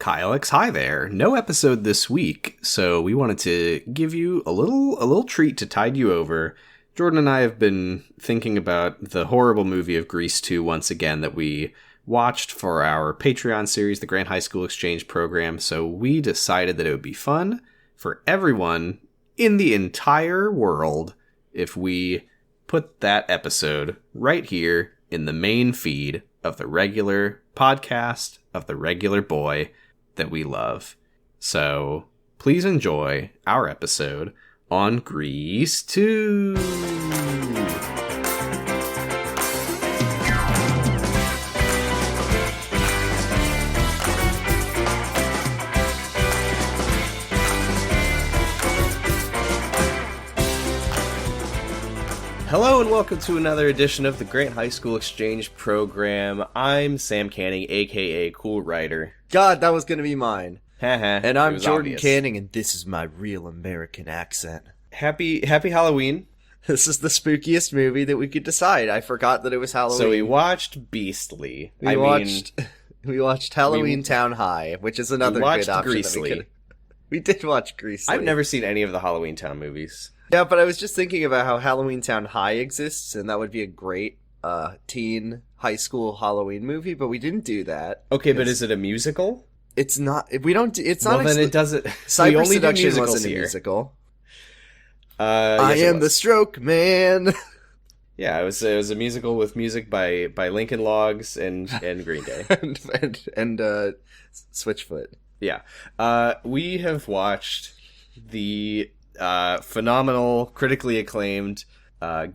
Kyle X, hi there. No episode this week, so we wanted to give you a little treat to tide you over. Jordan and I have been thinking about the horrible movie of Grease 2 once again that we watched for our Patreon series, the Grant High School Exchange Program, so we decided that it would be fun for everyone in the entire world if we put that episode right here in the main feed of the regular podcast of the regular boy that we love. So please enjoy our episode on Grease 2. Hello and welcome to another edition of the Grant High School Exchange Program. I'm Sam Canning, aka Cool Writer. God, that was gonna be mine. And I'm Jordan Canning, and this is my real American accent. Happy Halloween. This is the spookiest movie that we could decide. I forgot that it was Halloween. So we watched Beastly. We watched Halloween Town High, which is another good option. Greasely. We did watch Greasely. I've never seen any of the Halloween Town movies. Yeah, but I was just thinking about how Halloween Town High exists, and that would be a great teen high school Halloween movie, but we didn't do that. Okay, but is it a musical? It's not. We don't. It's not. Well, then it doesn't. Cyber we only do Seduction musicals wasn't here. a musical. Yes, I am the Stroke Man. Yeah, it was a musical with music by Lincoln Logs and Green Day and Switchfoot. Yeah, we have watched the phenomenal, critically acclaimed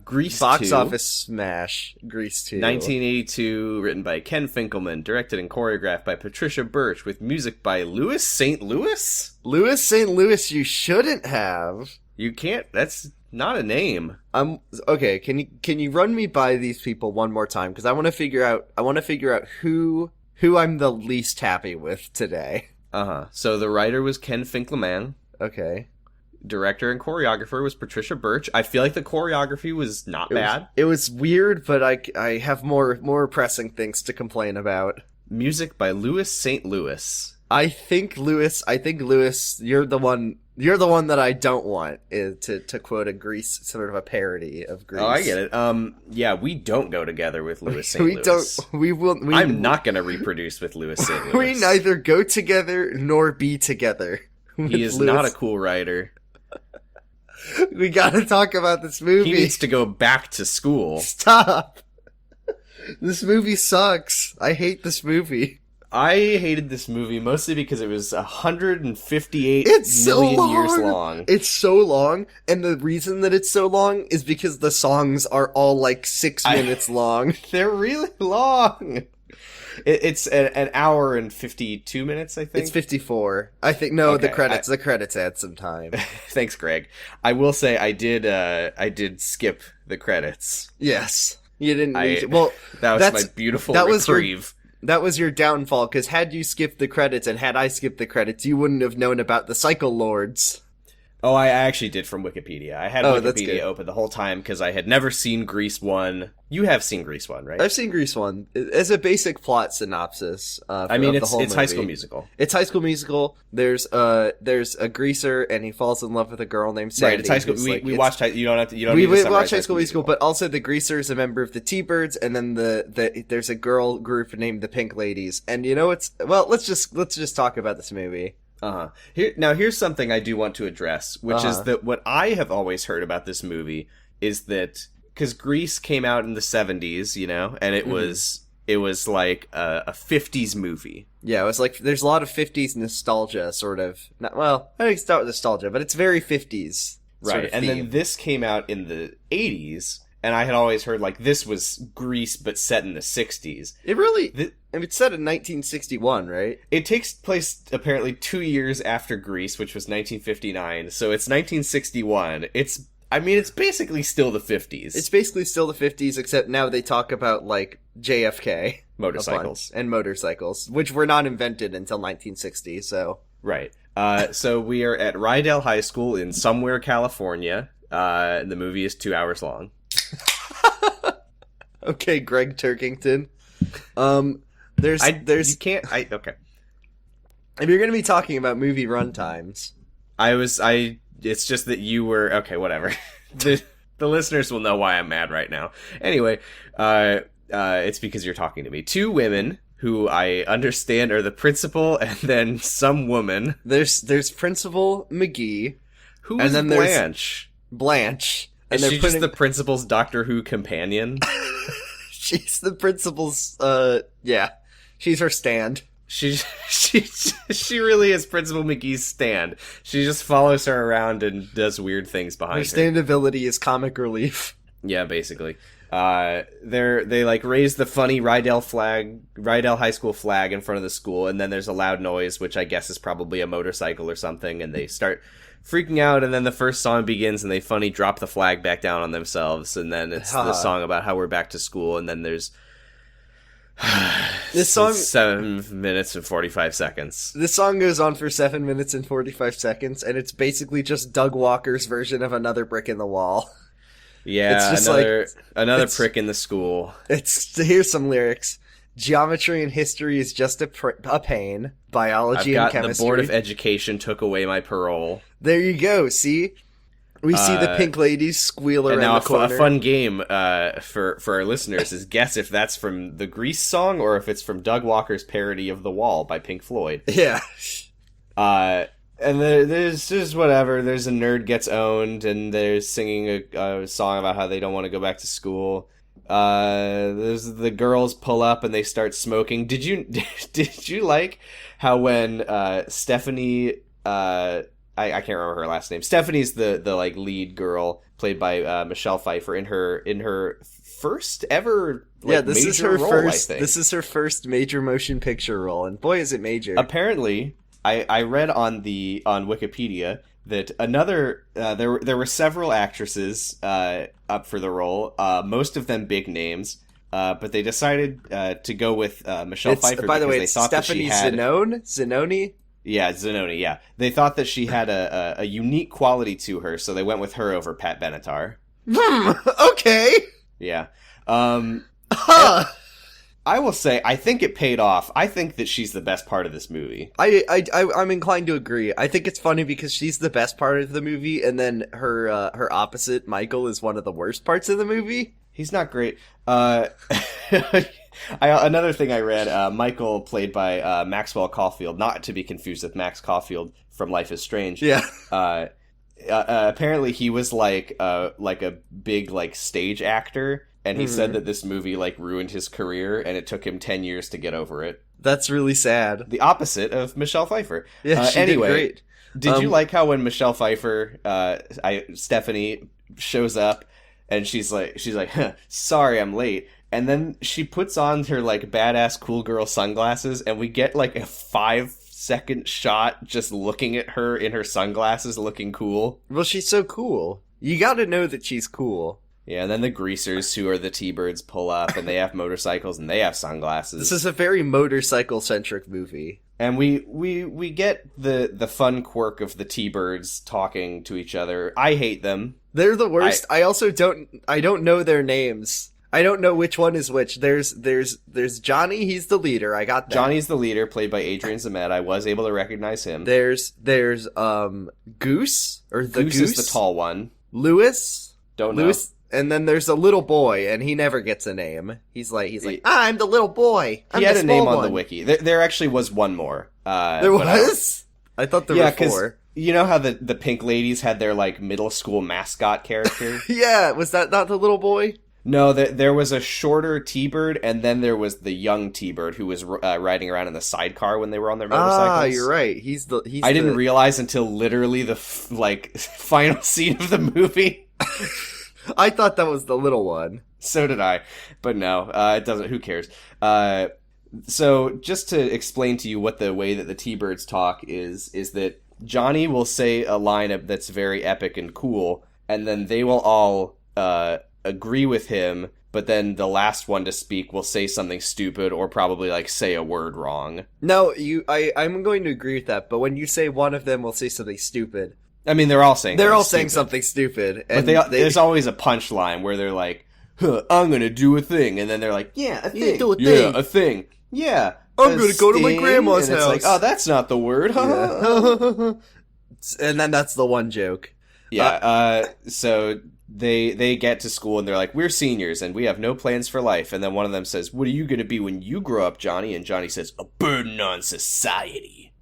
Grease box 2. Office smash, Grease 2. 1982, written by Ken Finkelman, directed and choreographed by Patricia Birch, with music by Louis St. Louis? Louis St. Louis, you shouldn't have. You can't, that's not a name. Okay, can you run me by these people one more time? Because I want to figure out who I'm the least happy with today. So the writer was Ken Finkelman. Okay. Director and choreographer was Patricia Birch. I feel like the choreography was not bad. It was weird, but I have more pressing things to complain about. Music by Louis St. Louis. I think Louis, you're the one that I don't want, to quote a Grease, sort of a parody of Grease. Oh, I get it. Yeah, we don't go together with Louis St. Louis. I'm not going to reproduce with Louis St. Louis. We neither go together nor be together. He is not a cool writer. We gotta talk about this movie. He needs to go back to school. Stop! This movie sucks. I hate this movie. I hated this movie mostly because it was 158 million years long. It's so long, and the reason that it's so long is because the songs are all like 6 minutes long. They're really long. It's an hour and 52 minutes, I think. It's 54. I think, no, Okay, the credits add some time. Thanks, Greg. I will say I did skip the credits. Yes. You didn't need to. Well, that was my beautiful reprieve. That was your downfall, because had you skipped the credits and had I skipped the credits, you wouldn't have known about the Cycle Lords. Oh, I actually did from Wikipedia. I had Wikipedia open the whole time because I had never seen Grease 1. You have seen Grease 1, right? I've seen Grease 1. As a basic plot synopsis. It's High School Musical. It's High School Musical. There's a greaser, and he falls in love with a girl named Sandy. Right, it's High School. We watched. You don't have to. You don't. We need to watched High School Musical, but also the greaser is a member of the T-Birds, and then there's a girl group named the Pink Ladies. And let's just talk about this movie. Here's something I do want to address, which is that what I have always heard about this movie is that because Grease came out in the 70s, and it was like a 50s movie. Yeah, it was like there's a lot of 50s nostalgia, sort of. I don't think it's not nostalgia, but it's very 50s. Right, and then this came out in the 80s. And I had always heard, like, this was Grease, but set in the 60s. It really... it's set in 1961, right? It takes place, apparently, 2 years after Grease, which was 1959. So it's 1961. It's basically still the 50s. It's basically still the 50s, except now they talk about, like, JFK. Motorcycles. And motorcycles, which were not invented until 1960, so... Right. So we are at Rydell High School in somewhere, California. The movie is 2 hours long. Okay, Greg Turkington. Okay. If you're going to be talking about movie runtimes... It's just that you were... Okay, whatever. The listeners will know why I'm mad right now. Anyway, it's because you're talking to me. Two women who I understand are the principal and then some woman. There's Principal McGee. Who is Blanche? Blanche. And is she just the principal's Doctor Who companion? She's the principal's, yeah. She's her stand. She really is Principal McGee's stand. She just follows her around and does weird things behind her. Her stand ability is comic relief. Yeah, basically. They like raise the funny Rydell High School flag in front of the school, and then there's a loud noise, which I guess is probably a motorcycle or something, and they start freaking out, and then the first song begins, and they funny drop the flag back down on themselves, and then it's the song about how we're back to school, and then there's this song 7 minutes and 45 seconds. This song goes on for 7 minutes and 45 seconds, and it's basically just Doug Walker's version of Another Brick in the Wall. Yeah, it's just another prick in the school. Here's some lyrics. Geometry and history is just a pain. Biology and chemistry. The Board of Education took away my parole. There you go. See, we see the pink ladies squeal around the corner. A fun game for our listeners is guess if that's from the Grease song or if it's from Doug Walker's parody of The Wall by Pink Floyd. Yeah. And there's just whatever. There's a nerd gets owned, and they're singing a song about how they don't want to go back to school. There's the girls pull up and they start smoking. Did you like how when Stephanie I can't remember her last name. Stephanie's the like lead girl played by Michelle Pfeiffer in her first ever this is her role, first. This is her first major motion picture role, and boy is it major. Apparently, I read on Wikipedia that there were several actresses up for the role, most of them big names, but they decided to go with Michelle Pfeiffer. By the way, they thought Stephanie Zanoni. Yeah, Zanoni. Yeah, they thought that she had a unique quality to her, so they went with her over Pat Benatar. Okay. Yeah. I will say, I think it paid off. I think that she's the best part of this movie. I'm inclined to agree. I think it's funny because she's the best part of the movie, and then her opposite, Michael, is one of the worst parts of the movie. He's not great. Another thing I read, Michael, played by Maxwell Caulfield, not to be confused with Max Caulfield from Life is Strange. Yeah. Apparently he was like a big stage actor. And he said that this movie, ruined his career, and it took him 10 years to get over it. That's really sad. The opposite of Michelle Pfeiffer. Yeah, she did great. Did you like how when Michelle Pfeiffer, Stephanie, shows up, and she's like, huh, sorry I'm late, and then she puts on her, badass cool girl sunglasses, and we get, a 5-second shot just looking at her in her sunglasses looking cool. Well, she's so cool. You gotta know that she's cool. Yeah, and then the greasers, who are the T-Birds, pull up, and they have motorcycles, and they have sunglasses. This is a very motorcycle-centric movie. And we get the fun quirk of the T-Birds talking to each other. I hate them. They're the worst. I also don't know their names. I don't know which one is which. There's Johnny, he's the leader. I got that. Johnny's the leader, played by Adrian Zmed. I was able to recognize him. There's Goose, or the Goose is the tall one. Louis? Don't know. And then there's a little boy, and he never gets a name. He's like, I'm the little boy. He had a name on the wiki. There actually was one more. There was? I thought there were 4. You know how the pink ladies had their, middle school mascot character? Yeah, was that not the little boy? No, there was a shorter T-Bird, and then there was the young T-Bird who was riding around in the sidecar when they were on their motorcycles. Ah, you're right. I didn't realize until literally the, final scene of the movie. I thought that was the little one. So did I. But no, it doesn't. Who cares? So just to explain to you what the way that the T-Birds talk is that Johnny will say a line that's very epic and cool, and then they will all agree with him, but then the last one to speak will say something stupid or probably say a word wrong. No, I'm going to agree with that, but when you say one of them will say something stupid... I mean, they're all saying something stupid. And but there's always a punchline where they're like, huh, I'm gonna do a thing. And then they're like, yeah, a thing. Do a thing. Yeah, a thing. Yeah, I'm going to go to my grandma's and house. It's like, oh, that's not the word. Yeah. And then that's the one joke. Yeah, so they get to school and they're like, we're seniors and we have no plans for life. And then one of them says, what are you going to be when you grow up, Johnny? And Johnny says, a burden on society.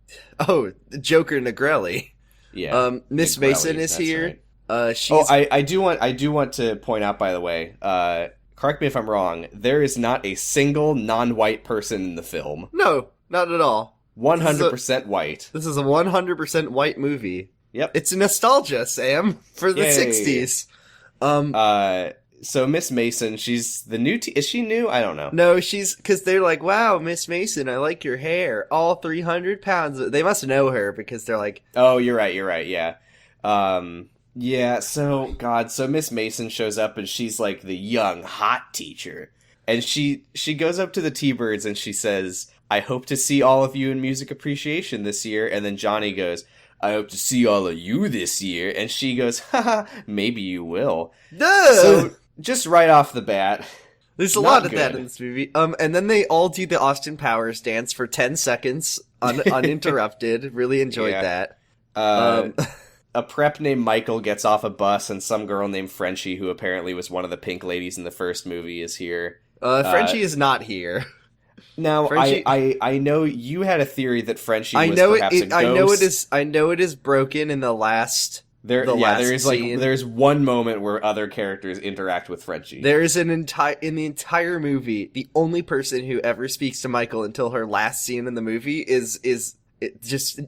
Oh, Joker Negrelli. Yeah. Miss Mason is here. Right. She's... I do want to point out, by the way, correct me if I'm wrong, there is not a single non-white person in the film. No, not at all. 100% white. This is a 100% white movie. Yep. It's nostalgia, Sam, for the 60s. So Miss Mason, she's the new is she new? I don't know. No, she's, because they're like, wow, Miss Mason, I like your hair. All 300 pounds. They must know her because they're like... Oh, you're right, yeah. Yeah, so Miss Mason shows up and she's like the young, hot teacher. And she goes up to the T-Birds and she says, I hope to see all of you in music appreciation this year. And then Johnny goes, I hope to see all of you this year. And she goes, haha, maybe you will. Duh! So, just right off the bat. There's a lot of that in this movie. And then they all do the Austin Powers dance for 10 seconds, uninterrupted. Really enjoyed that. A prep named Michael gets off a bus, and some girl named Frenchie, who apparently was one of the pink ladies in the first movie, is here. Frenchie is not here. Now, Frenchie... I know you had a theory that Frenchie was perhaps a ghost. I know it is broken in the last... There's one moment where other characters interact with Frenchie. There is in the entire movie, the only person who ever speaks to Michael until her last scene in the movie is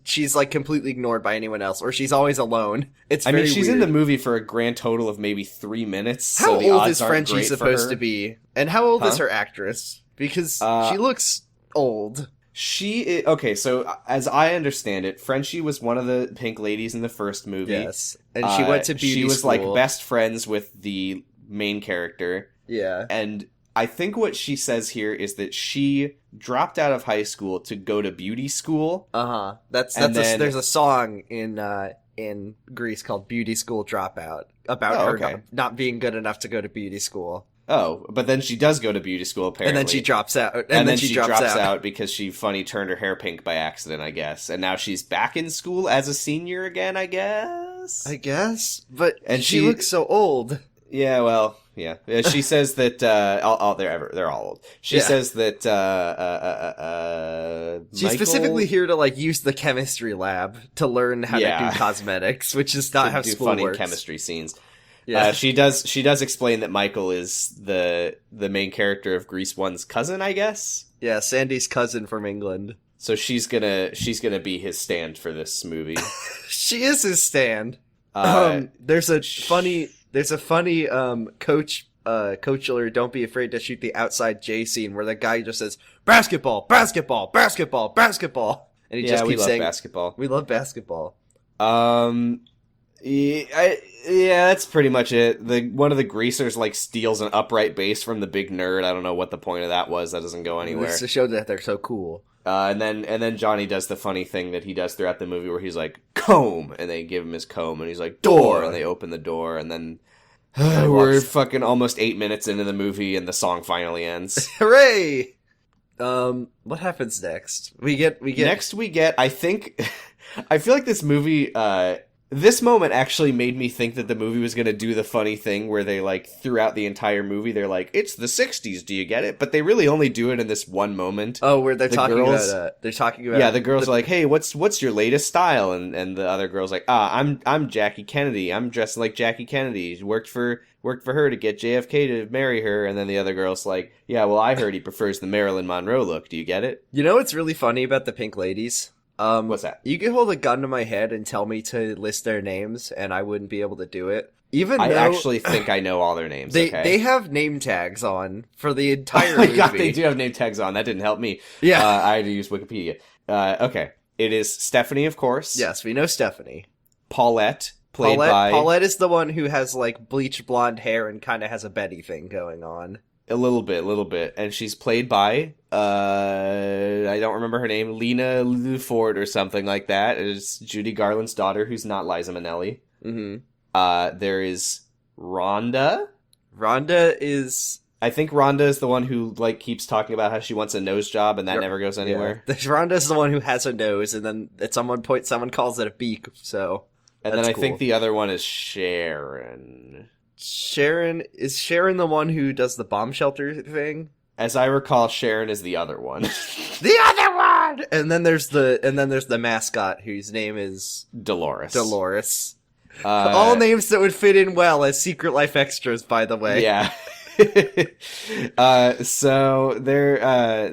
she's like completely ignored by anyone else, or she's always alone. She's weird. In the movie for a grand total of maybe 3 minutes. How so the old odds is Frenchie supposed to be? And how old is her actress? Because she looks old. Okay, so as I understand it, Frenchie was one of the pink ladies in the first movie. Yes, and she went to beauty school. She was like best friends with the main character. Yeah, and I think what she says here is that she dropped out of high school to go to beauty school. There's a song in Greece called "Beauty School Dropout" about her not being good enough to go to beauty school. Oh, but then she does go to beauty school, apparently. And then she drops out. And then she drops out because she turned her hair pink by accident, I guess. And now she's back in school as a senior again, I guess? But she looks so old. Yeah, well, yeah. She says that, they're all old. She says that, she's specifically here to, like, use the chemistry lab to learn how to do cosmetics, which is not how school works. Funny chemistry scenes. Yeah. She does explain that Michael is the main character of Grease 1's cousin, I guess. Yeah, Sandy's cousin from England. So she's gonna be his stand for this movie. She is his stand. There's a funny coachler don't be afraid to shoot the outside J scene where the guy just says basketball, basketball, basketball, basketball, and he just keeps saying basketball. We love basketball. Yeah, that's pretty much it. One of the greasers like steals an upright bass from the big nerd. I don't know what the point of that was. That doesn't go anywhere. It's to show that they're so cool. And then Johnny does the funny thing that he does throughout the movie where he's like, comb, and they give him his comb, and he's like, door, and they open the door, and then we're fucking almost 8 minutes into the movie, and the song finally ends. Hooray! What happens next? Next we get, I think, I feel like this movie, this moment actually made me think that the movie was going to do the funny thing where they, like, throughout the entire movie, they're like, it's the 60s, do you get it? But they really only do it in this one moment. Oh, where they're talking about... Yeah, the girls are like, hey, what's your latest style? And the other girl's like, I'm Jackie Kennedy. I'm dressed like Jackie Kennedy. Worked for her to get JFK to marry her. And then the other girl's like, yeah, well, I heard he prefers the Marilyn Monroe look. Do you get it? You know what's really funny about the pink ladies? What's that? You could hold a gun to my head and tell me to list their names, and I wouldn't be able to do it. I actually think I know all their names. They have name tags on for the entire movie. Oh my god, they do have name tags on. That didn't help me. Yeah. I had to use Wikipedia. Okay. It is Stephanie, of course. Yes, we know Stephanie. Paulette, played by... Paulette is the one who has, like, bleached blonde hair and kind of has a Betty thing going on. A little bit. And she's played by, I don't remember her name, Lena Luford or something like that. It's Judy Garland's daughter, who's not Liza Minnelli. Mm-hmm. There is Rhonda. Rhonda is I think Rhonda is the one who like keeps talking about how she wants a nose job and that never goes anywhere. Yeah. Rhonda's the one who has a nose, and then at someone calls it a beak. So, and then I think the other one is Sharon. Is Sharon the one who does the bomb shelter thing? As I recall, Sharon is the other one. The other one. And then there's the mascot whose name is Dolores. All names that would fit in well as Secret Life extras, by the way. Yeah. So they're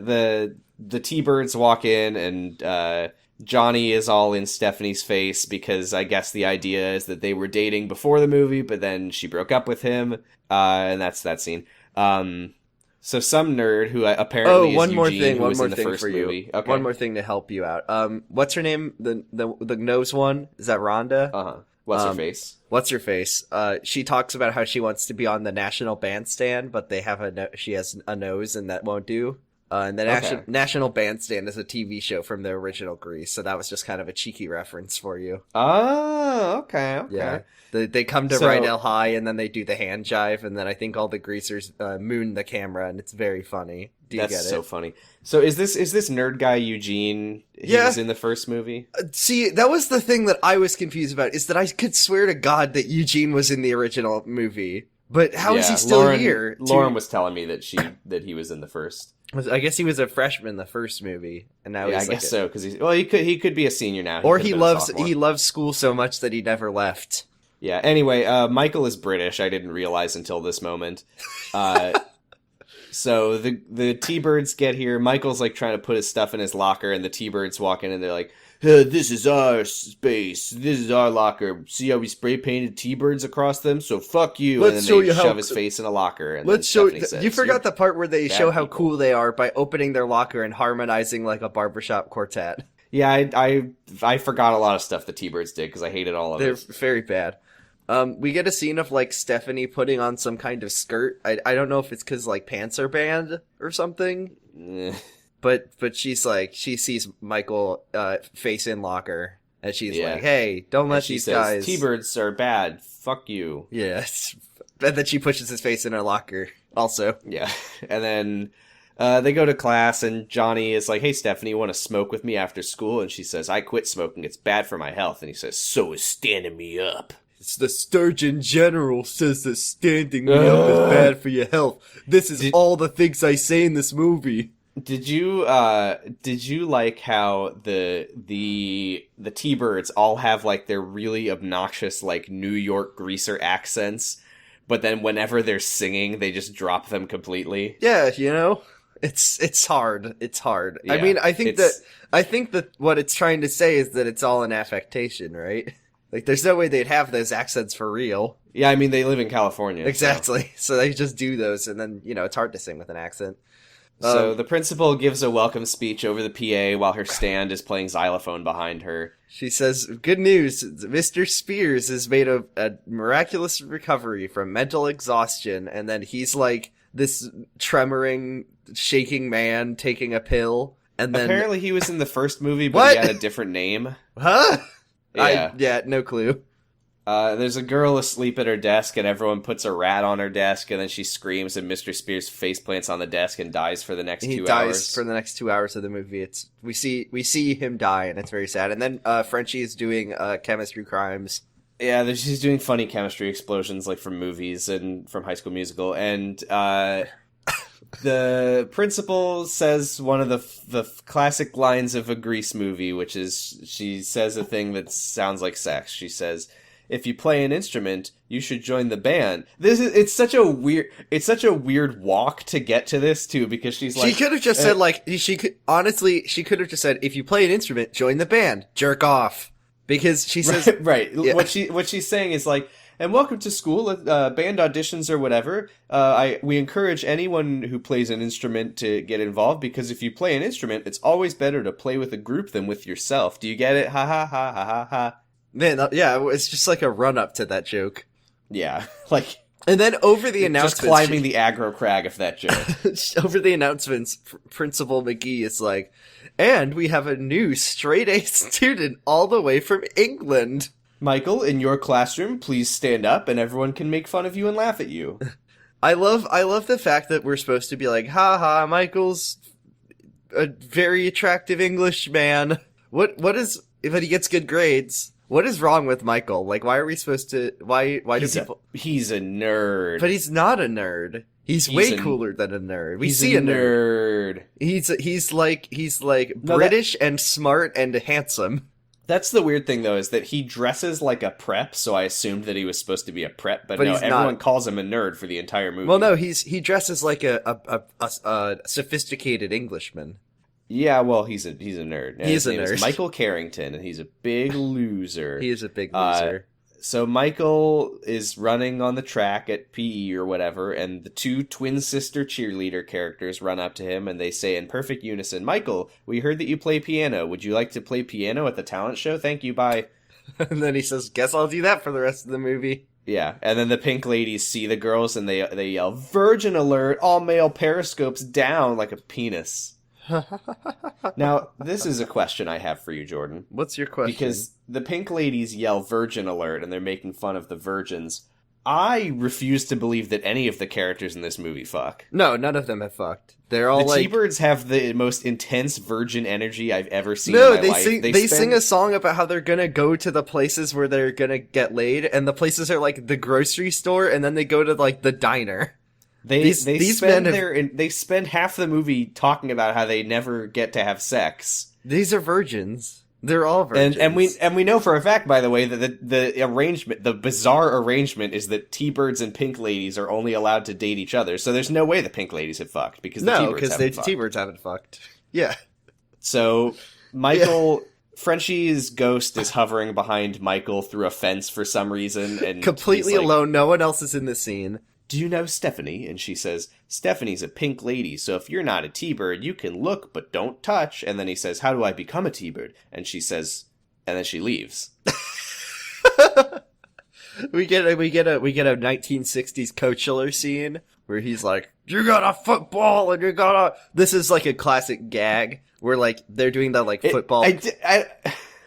the T-Birds walk in, and Johnny is all in Stephanie's face because I guess the idea is that they were dating before the movie, but then she broke up with him, and that's that scene. So some nerd who apparently is Eugene, who was in the first movie. Okay. One more thing to help you out. What's her name? The nose one? Is that Rhonda? Uh-huh. What's her face? What's her face? She talks about how she wants to be on the National Bandstand, but she has a nose and that won't do. And the National Bandstand is a TV show from the original Grease, so that was just kind of a cheeky reference for you. Oh, okay. Yeah. They come to Rydell High, and then they do the hand jive, and then I think all the greasers moon the camera, and it's very funny. Do you get it? That's so funny. So is this nerd guy Eugene? He was in the first movie? See, that was the thing that I was confused about, is that I could swear to God that Eugene was in the original movie. But how is he still here? Lauren was telling me that he was in the first. I guess he was a freshman in the first movie, and now he's I guess so, because he could be a senior now. Or he loves school so much that he never left. Yeah. Anyway, Michael is British. I didn't realize until this moment. So the T-Birds get here. Michael's like trying to put his stuff in his locker, and the T-Birds walk in, and they're like, "This is our space. This is our locker. See how we spray painted T-Birds across them? So fuck you." And then they shove his face in a locker. And let's show. You forgot the part where they show how cool they are by opening their locker and harmonizing like a barbershop quartet. Yeah, I forgot a lot of stuff the T-Birds did because I hated all of it. They're very bad. We get a scene of like Stephanie putting on some kind of skirt. I don't know if it's because like pants are banned or something. But she's like, she sees Michael face in locker, and she's like, "Hey, don't let these guys." T-Birds are bad. Fuck you. Yes. And then she pushes his face in her locker. Also. Yeah. And then they go to class, and Johnny is like, "Hey, Stephanie, you want to smoke with me after school?" And she says, "I quit smoking. It's bad for my health." And he says, "So is standing me up." It's the Surgeon General says that standing me up is bad for your health. This is all the things I say in this movie. Did you like how the T-Birds all have like their really obnoxious like New York greaser accents, but then whenever they're singing they just drop them completely? Yeah, it's hard. It's hard. Yeah, I mean, I think that what it's trying to say is that it's all an affectation, right? Like, there's no way they'd have those accents for real. Yeah, I mean, they live in California. Exactly. So they just do those, and then, it's hard to sing with an accent. So the principal gives a welcome speech over the PA while her stand is playing xylophone behind her. She says, "Good news, Mr. Spears has made a miraculous recovery from mental exhaustion," and then he's like this tremoring, shaking man taking a pill, and then... Apparently he was in the first movie, but he had a different name. Huh? Yeah. No clue. There's a girl asleep at her desk, and everyone puts a rat on her desk, and then she screams, and Mr. Spears face plants on the desk and dies for the next 2 hours. He dies for the next 2 hours of the movie. We see him die, and it's very sad. And then Frenchie is doing chemistry crimes. Yeah, she's doing funny chemistry explosions, like from movies and from High School Musical, and the principal says one of the classic lines of a Grease movie, which is, she says a thing that sounds like sex. She says, "If you play an instrument, you should join the band." It's such a weird walk to get to this too, because she's like, she could have just said she could have just said, "If you play an instrument, join the band, jerk off," because she says right. Yeah. What she's saying is like, "And welcome to school, band auditions or whatever. We encourage anyone who plays an instrument to get involved, because if you play an instrument, it's always better to play with a group than with yourself. Do you get it? Ha ha ha ha ha ha." Man, yeah, it's just like a run-up to that joke. Yeah, like... And then over the announcements... Just climbing the aggro crag of that joke. Over the announcements, Principal McGee is like, "And we have a new straight-A student all the way from England. Michael, in your classroom, please stand up and everyone can make fun of you and laugh at you." I love the fact that we're supposed to be like, haha, Michael's a very attractive English man. What is, but he gets good grades. What is wrong with Michael? Like, why are we supposed to, why do people? He's a nerd. But he's not a nerd. He's way cooler than a nerd. We see a nerd. He's like British and smart and handsome. That's the weird thing, though, is that he dresses like a prep, so I assumed that he was supposed to be a prep, but no, everyone calls him a nerd for the entire movie. Well, no, he dresses like a sophisticated Englishman. Yeah, well, he's a nerd. And he's a nerd. His name is Michael Carrington, and he's a big loser. He is a big loser. So Michael is running on the track at PE or whatever, and the two twin sister cheerleader characters run up to him, and they say in perfect unison, "Michael, we heard that you play piano. Would you like to play piano at the talent show? Thank you, bye." And then he says, "Guess I'll do that for the rest of the movie." Yeah, and then the pink ladies see the girls, and they yell, "Virgin alert! All male periscopes down," like a penis. Now, this is a question I have for you, Jordan. What's your question? Because the pink ladies yell "Virgin alert" and they're making fun of the virgins. I refuse to believe that any of the characters in this movie fuck. No, none of them have fucked. They're all the T-Birds have the most intense virgin energy I've ever seen in my life. They sing a song about how they're gonna go to the places where they're gonna get laid, and the places are like the grocery store, and then they go to like the diner. They spend half the movie talking about how they never get to have sex. These are virgins. They're all virgins. And we know for a fact, by the way, that the arrangement, the bizarre arrangement, is that T-Birds and pink ladies are only allowed to date each other. So there's no way the pink ladies have fucked because the T-Birds haven't fucked. Yeah. So Michael. Frenchie's ghost is hovering behind Michael through a fence for some reason, and completely alone. No one else is in the scene. "Do you know Stephanie?" And she says, "Stephanie's a pink lady, so if you're not a T-Bird, you can look, but don't touch." And then he says, "How do I become a T-Bird?" And she says, and then she leaves. we get a 1960s Coachella scene where he's like, "You got a football and you got a..." This is like a classic gag where like they're doing that like football.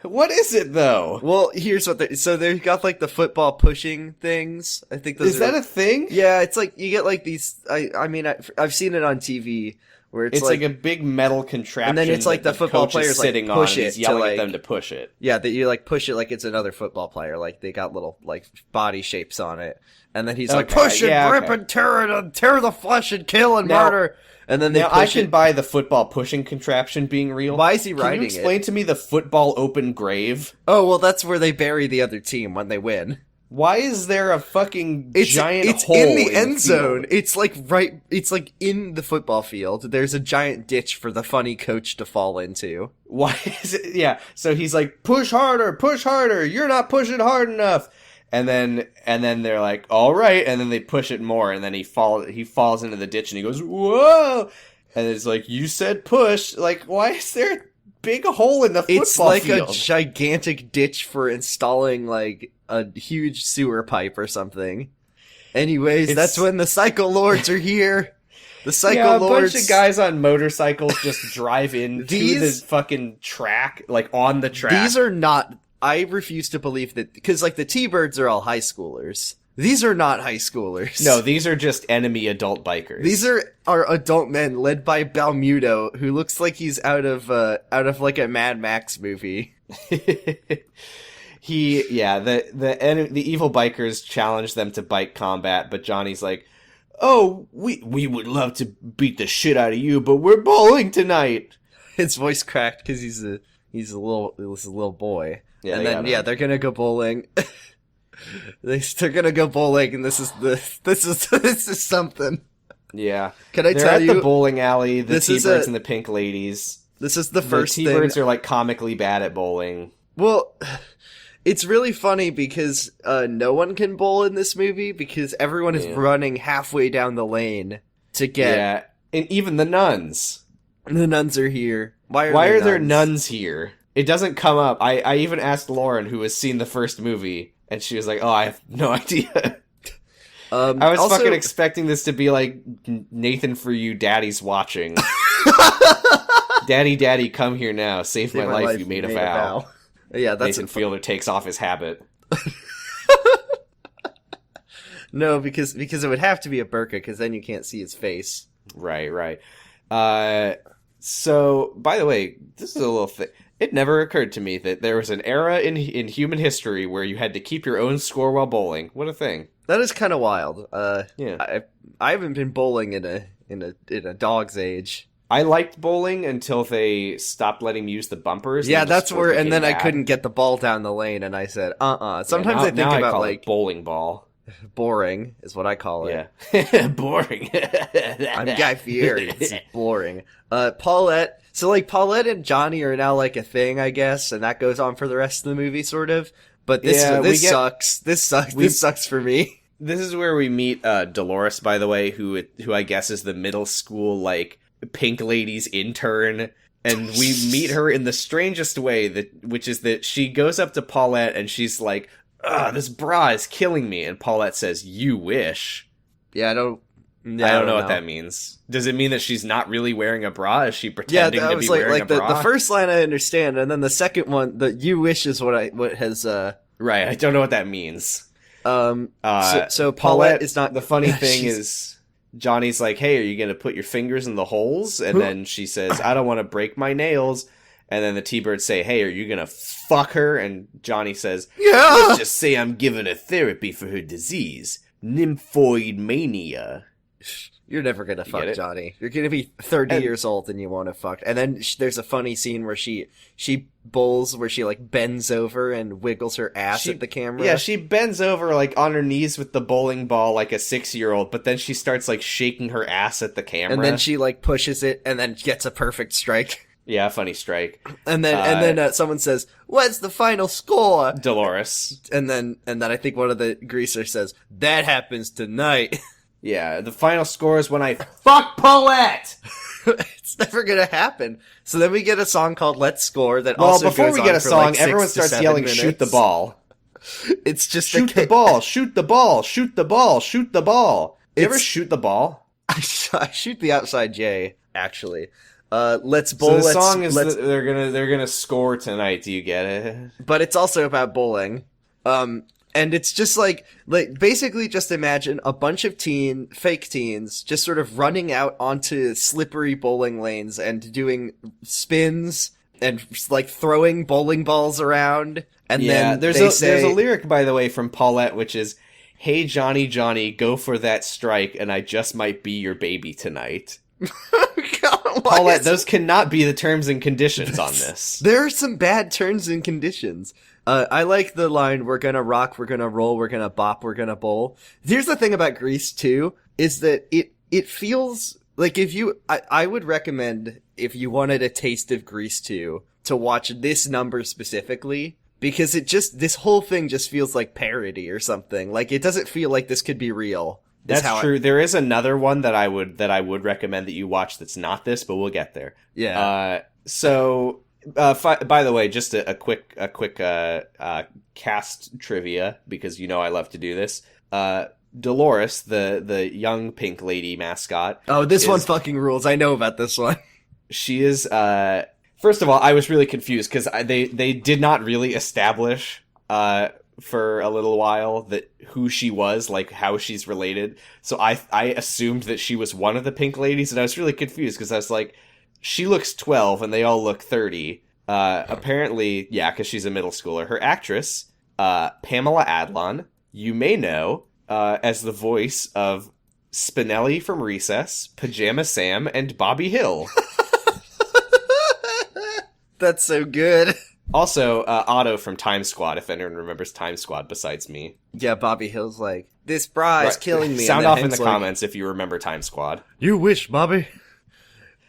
What is it, though? Well, here's what so they've got, like, the football pushing things. I think those Is that a thing? Yeah, it's like, you get, like, these, I mean, I've seen it on TV, where it's like a big metal contraption. And then it's like the football players, like, push it. He's yelling at them to push it. Yeah, that you, like, push it like it's another football player. Like, they got little, like, body shapes on it. And then he's like, push and rip and tear the flesh and kill and murder. And then I can buy the football pushing contraption being real. Why is he riding it? Can you explain to me the football open grave? Oh, well, that's where they bury the other team when they win. Why is there a fucking giant hole in the end zone? It's like in the football field. There's a giant ditch for the funny coach to fall into. Why is it? Yeah. So he's like, push harder. You're not pushing hard enough. And then they're like, all right. And then they push it more. And then he falls into the ditch and he goes, whoa. And it's like, you said push. Like, why is there a big hole in the football field? It's like a gigantic ditch for installing like a huge sewer pipe or something. Anyways, that's when the Cycle Lords are here. The Cycle Lords. A bunch of guys on motorcycles just drive in to the fucking track, like on the track. These are not... I refuse to believe that, because like the T-Birds are all high schoolers. These are not high schoolers. No, these are just enemy adult bikers. These are adult men led by Balmuto, who looks like he's out of like a Mad Max movie. The evil bikers challenge them to bike combat, but Johnny's like, "Oh, we would love to beat the shit out of you, but we're bowling tonight." His voice cracked because he's a little boy. Yeah, and then they're gonna go bowling. They're gonna go bowling, and this is something. Yeah, can I tell you? They're at the bowling alley. The T-Birds and the pink ladies. This is the first thing. The T-Birds are like comically bad at bowling. Well, it's really funny because no one can bowl in this movie because everyone is running halfway down the lane to get. Yeah, and even the nuns. The nuns are here. Why are there nuns here? It doesn't come up. I even asked Lauren, who has seen the first movie, and she was like, "Oh, I have no idea." I was also fucking expecting this to be like Nathan for You, Daddy's watching. Daddy, come here now. Save my life. You made a vow. Yeah, that's Nathan Fielder takes off his habit. No, because it would have to be a burqa, because then you can't see his face. Right. So, by the way, this is a little thing. It never occurred to me that there was an era in human history where you had to keep your own score while bowling. What a thing. That is kind of wild. Yeah. I haven't been bowling in a dog's age. I liked bowling until they stopped letting me use the bumpers. Yeah, that's where, and then bad. I couldn't get the ball down the lane, and I said, Sometimes I think now about, I call like, it bowling ball. boring is what I call it. Yeah. Boring. I'm Guy Fieri. It's boring. Paulette. So, like, Paulette and Johnny are now, like, a thing, I guess, and that goes on for the rest of the movie, sort of. But this sucks. This sucks for me. This is where we meet Dolores, by the way, who I guess is the middle school, like, Pink Lady's intern, and we meet her in the strangest way, which is that she goes up to Paulette and she's like, this bra is killing me, and Paulette says, "You wish." Yeah, I don't know what that means. Does it mean that she's not really wearing a bra? Is she pretending to be wearing a bra? The first line I understand, and then the second one, the "you wish" is what has right. I don't know what that means. So Paulette is not. The funny thing is, Johnny's like, "Hey, are you going to put your fingers in the holes?" And then she says, "I don't want to break my nails." And then the T-Birds say, "Hey, are you going to fuck her?" And Johnny says, "Yeah. Let's just say I'm giving her therapy for her disease, nymphoid mania." You're never going to fuck Johnny. You're going to be 30 years old and you want to fuck. And then there's a funny scene where she bowls, where she, like, bends over and wiggles her ass at the camera. Yeah, she bends over, like, on her knees with the bowling ball like a 6-year-old, but then she starts, like, shaking her ass at the camera. And then she, like, pushes it and then gets a perfect strike. Yeah, funny strike. And then someone says, "What's the final score?" Dolores. And then I think one of the greasers says, "That happens tonight." Yeah, the final score is when I fuck Paulette! It's never gonna happen. So then we get a song called "Let's Score" that also goes on for, before we get a song, like, everyone starts yelling, minutes. "Shoot the ball." It's just shoot the ball, shoot the ball, shoot the ball, shoot the ball. You ever shoot the ball? I shoot the outside J, actually. Let's bowl. So the song is they're gonna score tonight. Do you get it? But it's also about bowling. And it's just like basically just imagine a bunch of fake teens just sort of running out onto slippery bowling lanes and doing spins and, like, throwing bowling balls around. And then there's a lyric, by the way, from Paulette, which is, "Hey, Johnny, Johnny, go for that strike, and I just might be your baby tonight." God, Paulette, those cannot be the terms and conditions on this. There are some bad terms and conditions. I like the line, "We're gonna rock, we're gonna roll, we're gonna bop, we're gonna bowl." Here's the thing about Grease 2, is that it feels like I would recommend, if you wanted a taste of Grease 2, to watch this number specifically, because this whole thing just feels like parody or something. Like, it doesn't feel like this could be real. That's true. There is another one that I would recommend that you watch that's not this, but we'll get there. Yeah. By the way, just a quick cast trivia, because I love to do this. Dolores, the young Pink Lady mascot. Oh, this one fucking rules. I know about this one. She is. First of all, I was really confused because they did not really establish for a little while that who she was, like how she's related. So I assumed that she was one of the Pink Ladies, and I was really confused because I was like, she looks 12 and they all look 30. Apparently, yeah, because she's a middle schooler. Her actress, Pamela Adlon, you may know as the voice of Spinelli from Recess, Pajama Sam, and Bobby Hill. That's so good. Also, Otto from Time Squad, if anyone remembers Time Squad besides me. Yeah, Bobby Hill's like, "This bra is killing me." Sound off in the comments if you remember Time Squad. You wish, Bobby.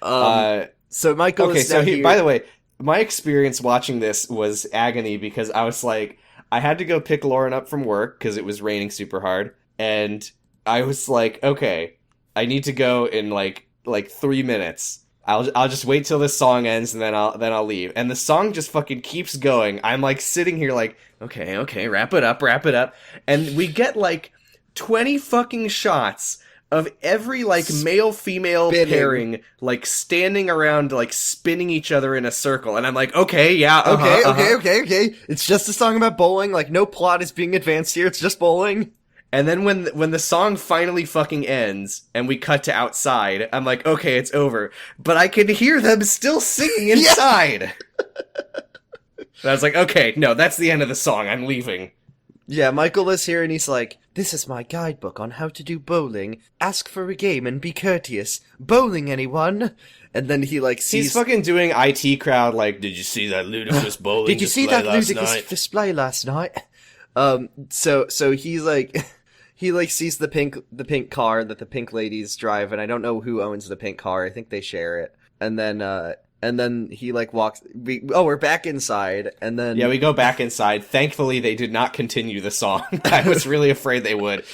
So Michael is now here. By the way, my experience watching this was agony because I was like, I had to go pick Lauren up from work because it was raining super hard, and I was like, okay, I need to go in like 3 minutes. I'll just wait till this song ends and then I'll leave. And the song just fucking keeps going. I'm like sitting here like, okay, wrap it up. And we get like 20 fucking shots of every like male-female pairing like standing around like spinning each other in a circle. And I'm like, okay, yeah, okay. It's just a song about bowling. Like, no plot is being advanced here. It's just bowling. And then when the song finally fucking ends and we cut to outside, I'm like, okay, it's over. But I could hear them still singing inside. And I was like, okay, no, that's the end of the song. I'm leaving. Yeah, Michael is here and he's like, this is my guidebook on how to do bowling. Ask for a game and be courteous. Bowling, anyone? And then he like sees... He's fucking doing IT crowd like, did you see that ludicrous bowling Did you see that ludicrous night? display last night? So he's like... He like sees the pink car that the pink ladies drive, and I don't know who owns the pink car. I think they share it. And then he like walks. We're back inside, and then we go back inside. Thankfully, they did not continue the song. I was really afraid they would.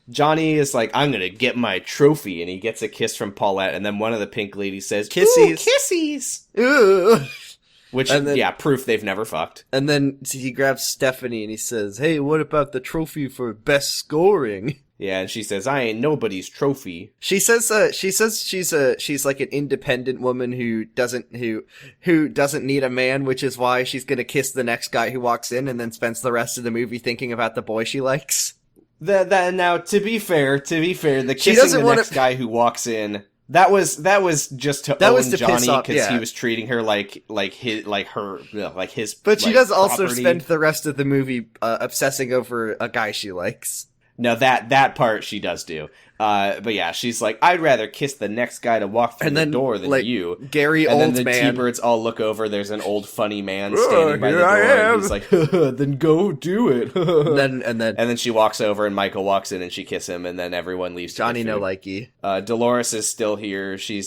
Johnny is like, I'm gonna get my trophy, and he gets a kiss from Paulette, and then one of the pink ladies says, "Kissies, kissies." Ooh. Which, proof they've never fucked. And then he grabs Stephanie and he says, hey, what about the trophy for best scoring? Yeah, and she says, I ain't nobody's trophy. She says she's like an independent woman who doesn't need a man, which is why she's gonna kiss the next guy who walks in and then spends the rest of the movie thinking about the boy she likes. Now, to be fair, the kissing the next guy who walks in... That was just to own Johnny because he was treating her like his. But she does also property. Spend the rest of the movie obsessing over a guy she likes. No, that part she does do. But yeah, she's like, I'd rather kiss the next guy to walk through the door than you. Gary, and old then the man. T-Birds all look over. There's an old funny man standing by the door. And he's like, then go do it. and then she walks over and Michael walks in and she kisses him and then everyone leaves. Johnny no likey. Dolores is still here. She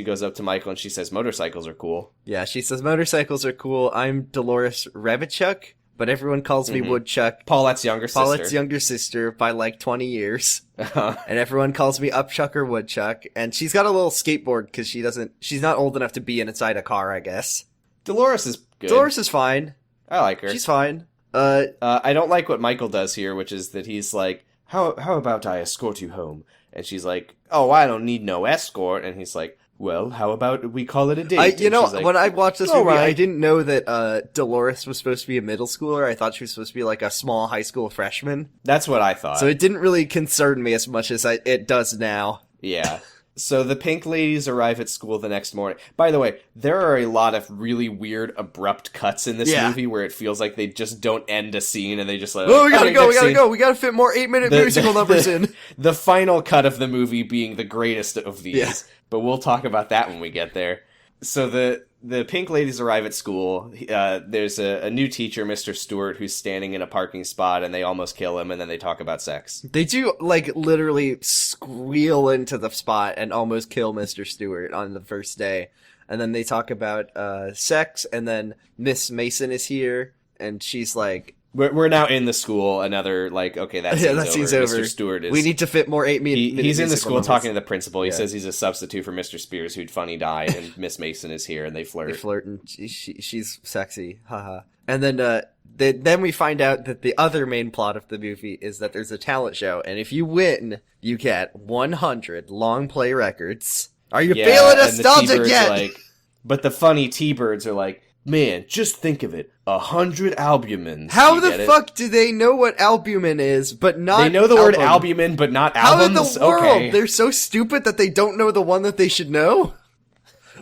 goes up to Michael and she says, motorcycles are cool. Yeah, she says motorcycles are cool. I'm Dolores Revichuk. But everyone calls me Woodchuck. Paulette's younger sister by like 20 years. And everyone calls me Upchuck or Woodchuck. And she's got a little skateboard because she's not old enough to be inside a car, I guess. Dolores is good. Dolores is fine. I like her. She's fine. I don't like what Michael does here, which is that he's like, how about I escort you home? And she's like, oh, I don't need no escort. And he's like, well, how about we call it a date? When I watched this movie, I didn't know that Dolores was supposed to be a middle schooler. I thought she was supposed to be like a small high school freshman. That's what I thought. So it didn't really concern me as much as it does now. Yeah. So the pink ladies arrive at school the next morning. By the way, there are a lot of really weird, abrupt cuts in this movie where it feels like they just don't end a scene and they just like, we gotta go. We gotta fit more 8-minute musical numbers in. The final cut of the movie being the greatest of these. Yeah. But we'll talk about that when we get there. So the pink ladies arrive at school. There's a new teacher, Mr. Stewart, who's standing in a parking spot, and they almost kill him, and then they talk about sex. They do, like, literally squeal into the spot and almost kill Mr. Stewart on the first day. And then they talk about sex, and then Miss Mason is here, and she's like... We're now in the school. Another, like, okay, that scene's over. Mr. Stewart is... We need to fit more 8-minute He's in the school talking to the principal. He says he's a substitute for Mr. Spears, who'd funny died, and Miss Mason is here, and they flirt. They flirt, and she's sexy. Haha. And then we find out that the other main plot of the movie is that there's a talent show, and if you win, you get 100 long play records. Are you feeling nostalgic yet? Like, but the funny T-Birds are like, man, just think of it. 100 albumins. How the fuck do they know what albumin is, but not They know the word albumin, but not albums? How in the world? Okay. They're so stupid that they don't know the one that they should know?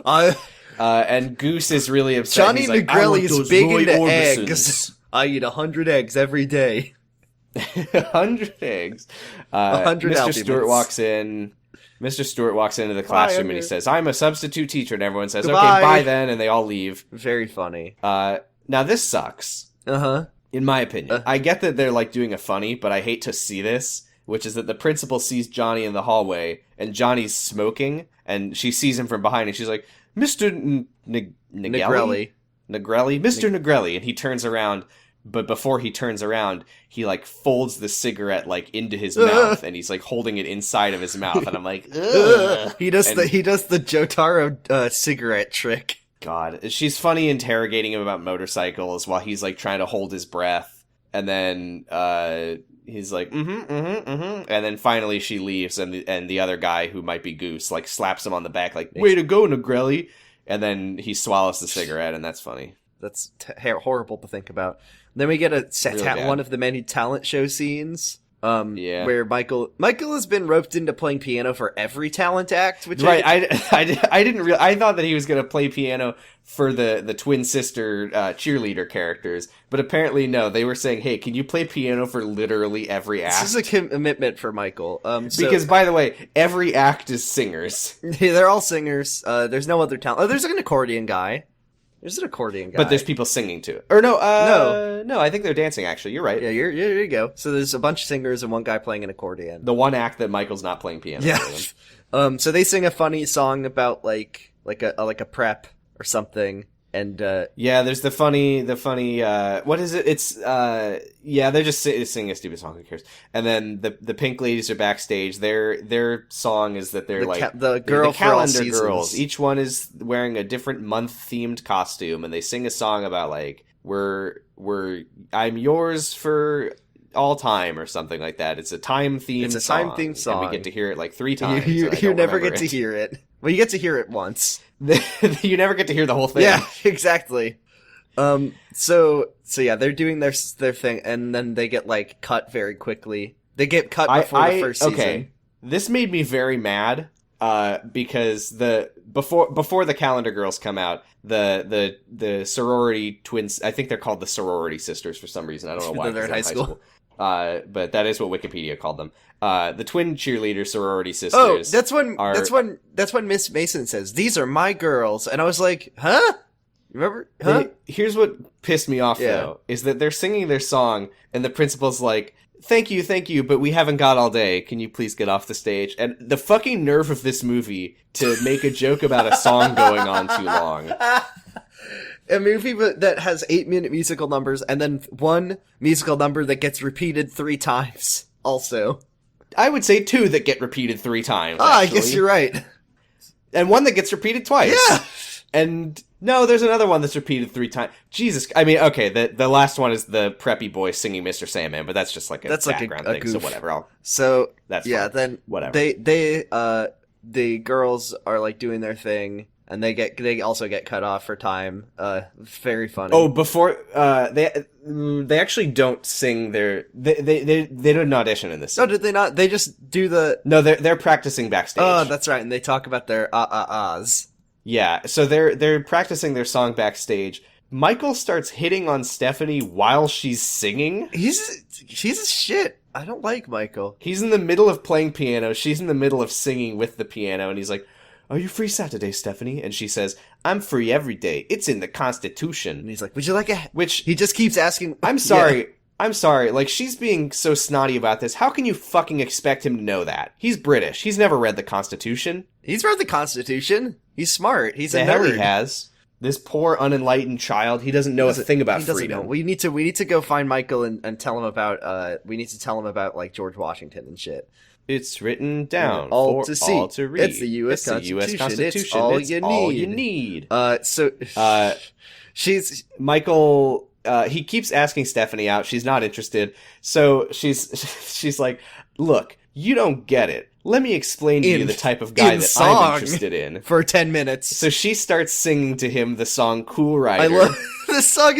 And Goose is really upset. Johnny Negrelli is big into eggs. I eat 100 eggs every day. 100 eggs. 100 Mr. albumins. Stewart walks in. Mr. Stewart walks into the classroom and he says, I'm a substitute teacher, and everyone says, Goodbye. Okay, bye then, and they all leave. Very funny. Now this sucks. Uh-huh. In my opinion. I get that they're like doing a funny, but I hate to see this, which is that the principal sees Johnny in the hallway, and Johnny's smoking, and she sees him from behind, and she's like, Mr. Negrelli? Mr. Negrelli, and he turns around, but before he turns around, he like folds the cigarette like into his mouth, and he's like holding it inside of his mouth, and I'm like, ugh. He does the Jotaro cigarette trick. God, she's funny interrogating him about motorcycles while he's like trying to hold his breath, and then he's like, and then finally she leaves, and the other guy who might be Goose like slaps him on the back like, way to go, Negrelli, and then he swallows the cigarette, and that's funny. That's horrible to think about. Then we get Really one of the many talent show scenes. Yeah. Where Michael has been roped into playing piano for every talent act, which right. I didn't I thought that he was going to play piano for the twin sister cheerleader characters, but apparently no. They were saying, "Hey, can you play piano for literally every act?" This is a commitment for Michael. Because by the way, every act is singers. They're all singers. There's no other talent. Oh, there's an accordion guy. There's an accordion guy. But there's people singing to it. Or no, I think they're dancing, actually. You're right. Yeah, here you go. So there's a bunch of singers and one guy playing an accordion. The one act that Michael's not playing piano. Yeah. So they sing a funny song about like a prep or something. And yeah, there's the funny what is it? It's yeah, they're just singing a stupid song. Who cares? And then the Pink Ladies are backstage. Their song is that they're the calendar girls. Each one is wearing a different month themed costume, and they sing a song about like we're I'm yours for all time or something like that. It's a time themed. It's a time themed song. And we get to hear it like 3 times. You never get to hear it. Well, you get to hear it once. You never get to hear the whole thing. Yeah, exactly. So yeah, they're doing their thing, and then they get like cut very quickly. They get cut before the first season. Okay, this made me very mad. Because before the calendar girls come out, the sorority twins, I think they're called the sorority sisters for some reason. I don't know why. They're in high school. But that is what Wikipedia called them. The twin cheerleader sorority sisters. Oh, that's when Miss Mason says, "These are my girls," and I was like, "Huh? Remember? Huh?" Here's what pissed me off though, is that they're singing their song, and the principal's like, Thank you, but we haven't got all day. Can you please get off the stage?" And the fucking nerve of this movie to make a joke about a song going on too long. A movie that has 8-minute musical numbers, and then one musical number that gets repeated 3 times, also. I would say 2 that get repeated 3 times, I guess you're right. And 1 that gets repeated twice. Yeah! And no, there's another one that's repeated 3 times. Jesus, I mean, okay, the last one is the preppy boy singing Mr. Sandman, but that's just like a background thing, so whatever. That's fine. Then whatever. The girls are like doing their thing, and they also get cut off for time. Very funny. Oh, before they actually don't sing their they don't audition in this. No, did they not? They just do the. No, they're practicing backstage. Oh, that's right, and they talk about their ahs. Yeah, so they're practicing their song backstage. Michael starts hitting on Stephanie while she's singing. She's a shit. I don't like Michael. He's in the middle of playing piano. She's in the middle of singing with the piano, and he's like, "Are you free Saturday, Stephanie?" And she says, "I'm free every day. It's in the Constitution." And he's like, "Would you like a?" Which he just keeps asking. I'm sorry. Yeah. I'm sorry. Like, she's being so snotty about this. How can you fucking expect him to know that? He's British. He's never read the Constitution. He's read the Constitution. He's smart. He's a nerd. The hell he has. This poor unenlightened child. He doesn't know a thing about freedom. Know. We need to go find Michael and tell him about. We need to tell him about like George Washington and shit. It's written down all for to see. All to read. It's the U.S. Constitution. It's all you need. All you need. She's Michael. He keeps asking Stephanie out. She's not interested. So she's like, "Look, you don't get it. Let me explain to you the type of guy that I'm interested in." For 10 minutes. So she starts singing to him the song "Cool Rider." I love this song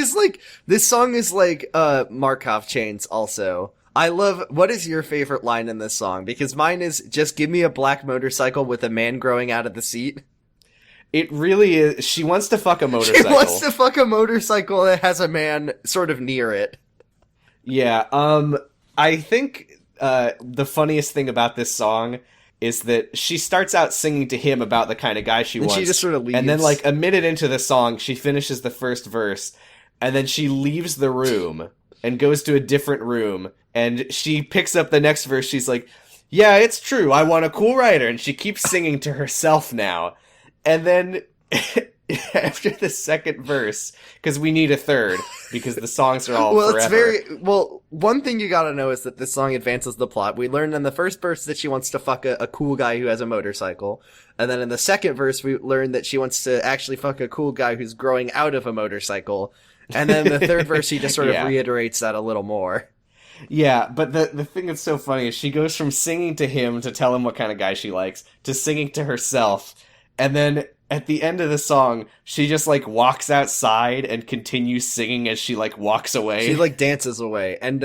is like Markov chains also. I love, what is your favorite line in this song? Because mine is, "Just give me a black motorcycle with a man growing out of the seat." It really is. She wants to fuck a motorcycle. She wants to fuck a motorcycle that has a man sort of near it. Yeah, I think the funniest thing about this song is that she starts out singing to him about the kind of guy she wants. She just sort of leaves. And then like a minute into the song, she finishes the first verse, and then she leaves the room and goes to a different room, and she picks up the next verse. She's like, "Yeah, it's true. I want a cool rider." And she keeps singing to herself now. And then after the second verse, because we need a third, because the songs are all forever. One thing you gotta know is that this song advances the plot. We learned in the first verse that she wants to fuck a cool guy who has a motorcycle. And then in the second verse, we learned that she wants to actually fuck a cool guy who's growing out of a motorcycle. And then in the third verse, she just sort of reiterates that a little more. Yeah, but the thing that's so funny is she goes from singing to him to tell him what kind of guy she likes, to singing to herself. And then at the end of the song, she just, like, walks outside and continues singing as she, like, walks away. She, like, dances away. And,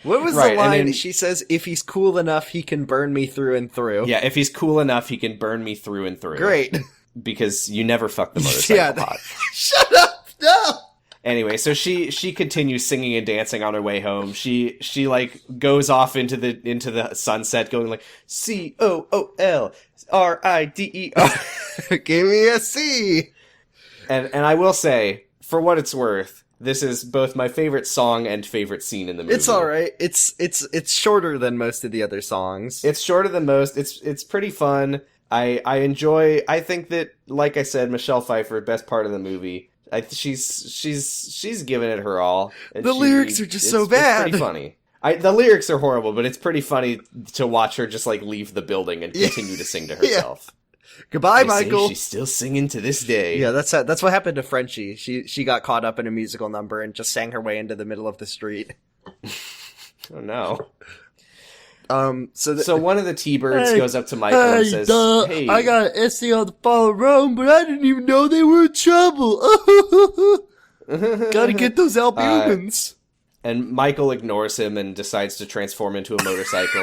what was Right, the line? and then- She says, if he's cool enough, he can burn me through and through. Yeah, if he's cool enough, he can burn me through and through. Great. Because you never fuck the motorcycle hot. Shut up! No! Anyway, so she continues singing and dancing on her way home. She like goes off into the sunset, going like COOLRIDER. Give me a C! And I will say, for what it's worth, this is both my favorite song and favorite scene in the movie. It's alright. It's shorter than most of the other songs. It's shorter than most. It's pretty fun. I enjoy. I think that, like I said, Michelle Pfeiffer, best part of the movie. She's given it her all. The lyrics are just so bad. It's pretty funny. The lyrics are horrible, but it's pretty funny to watch her just like leave the building and continue to sing to herself. Yeah. Goodbye, They say Michael. she's still singing to this day. Yeah, that's what happened to Frenchie. She got caught up in a musical number and just sang her way into the middle of the street. Oh no. So one of the T-Birds goes up to Michael and says, "Hey, I got an essay on the fall of Rome, but I didn't even know they were in trouble. Gotta get those albumins." And Michael ignores him and decides to transform into a motorcycle.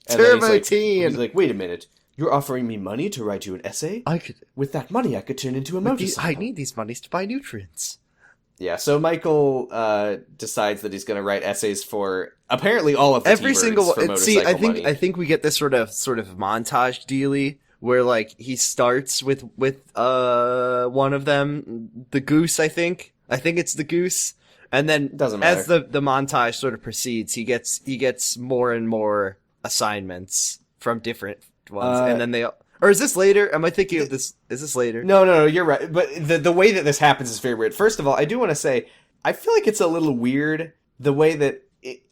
Turbo Teen. He's like, "Wait a minute. You're offering me money to write you an essay? With that money, I could turn into a motorcycle. I need these monies to buy nutrients." Yeah, so Michael decides that he's going to write essays for apparently all of the Every T-Birds single for one. motorcycle See, money. I think we get this sort of montage dealy where like he starts with one of them, the goose. I think it's the goose, and then Doesn't matter. as the montage sort of proceeds, he gets more and more assignments from different ones, and then they. Or is this later? Am I thinking of this? Is this later? No, you're right. But the way that this happens is very weird. First of all, I do want to say, I feel like it's a little weird the way that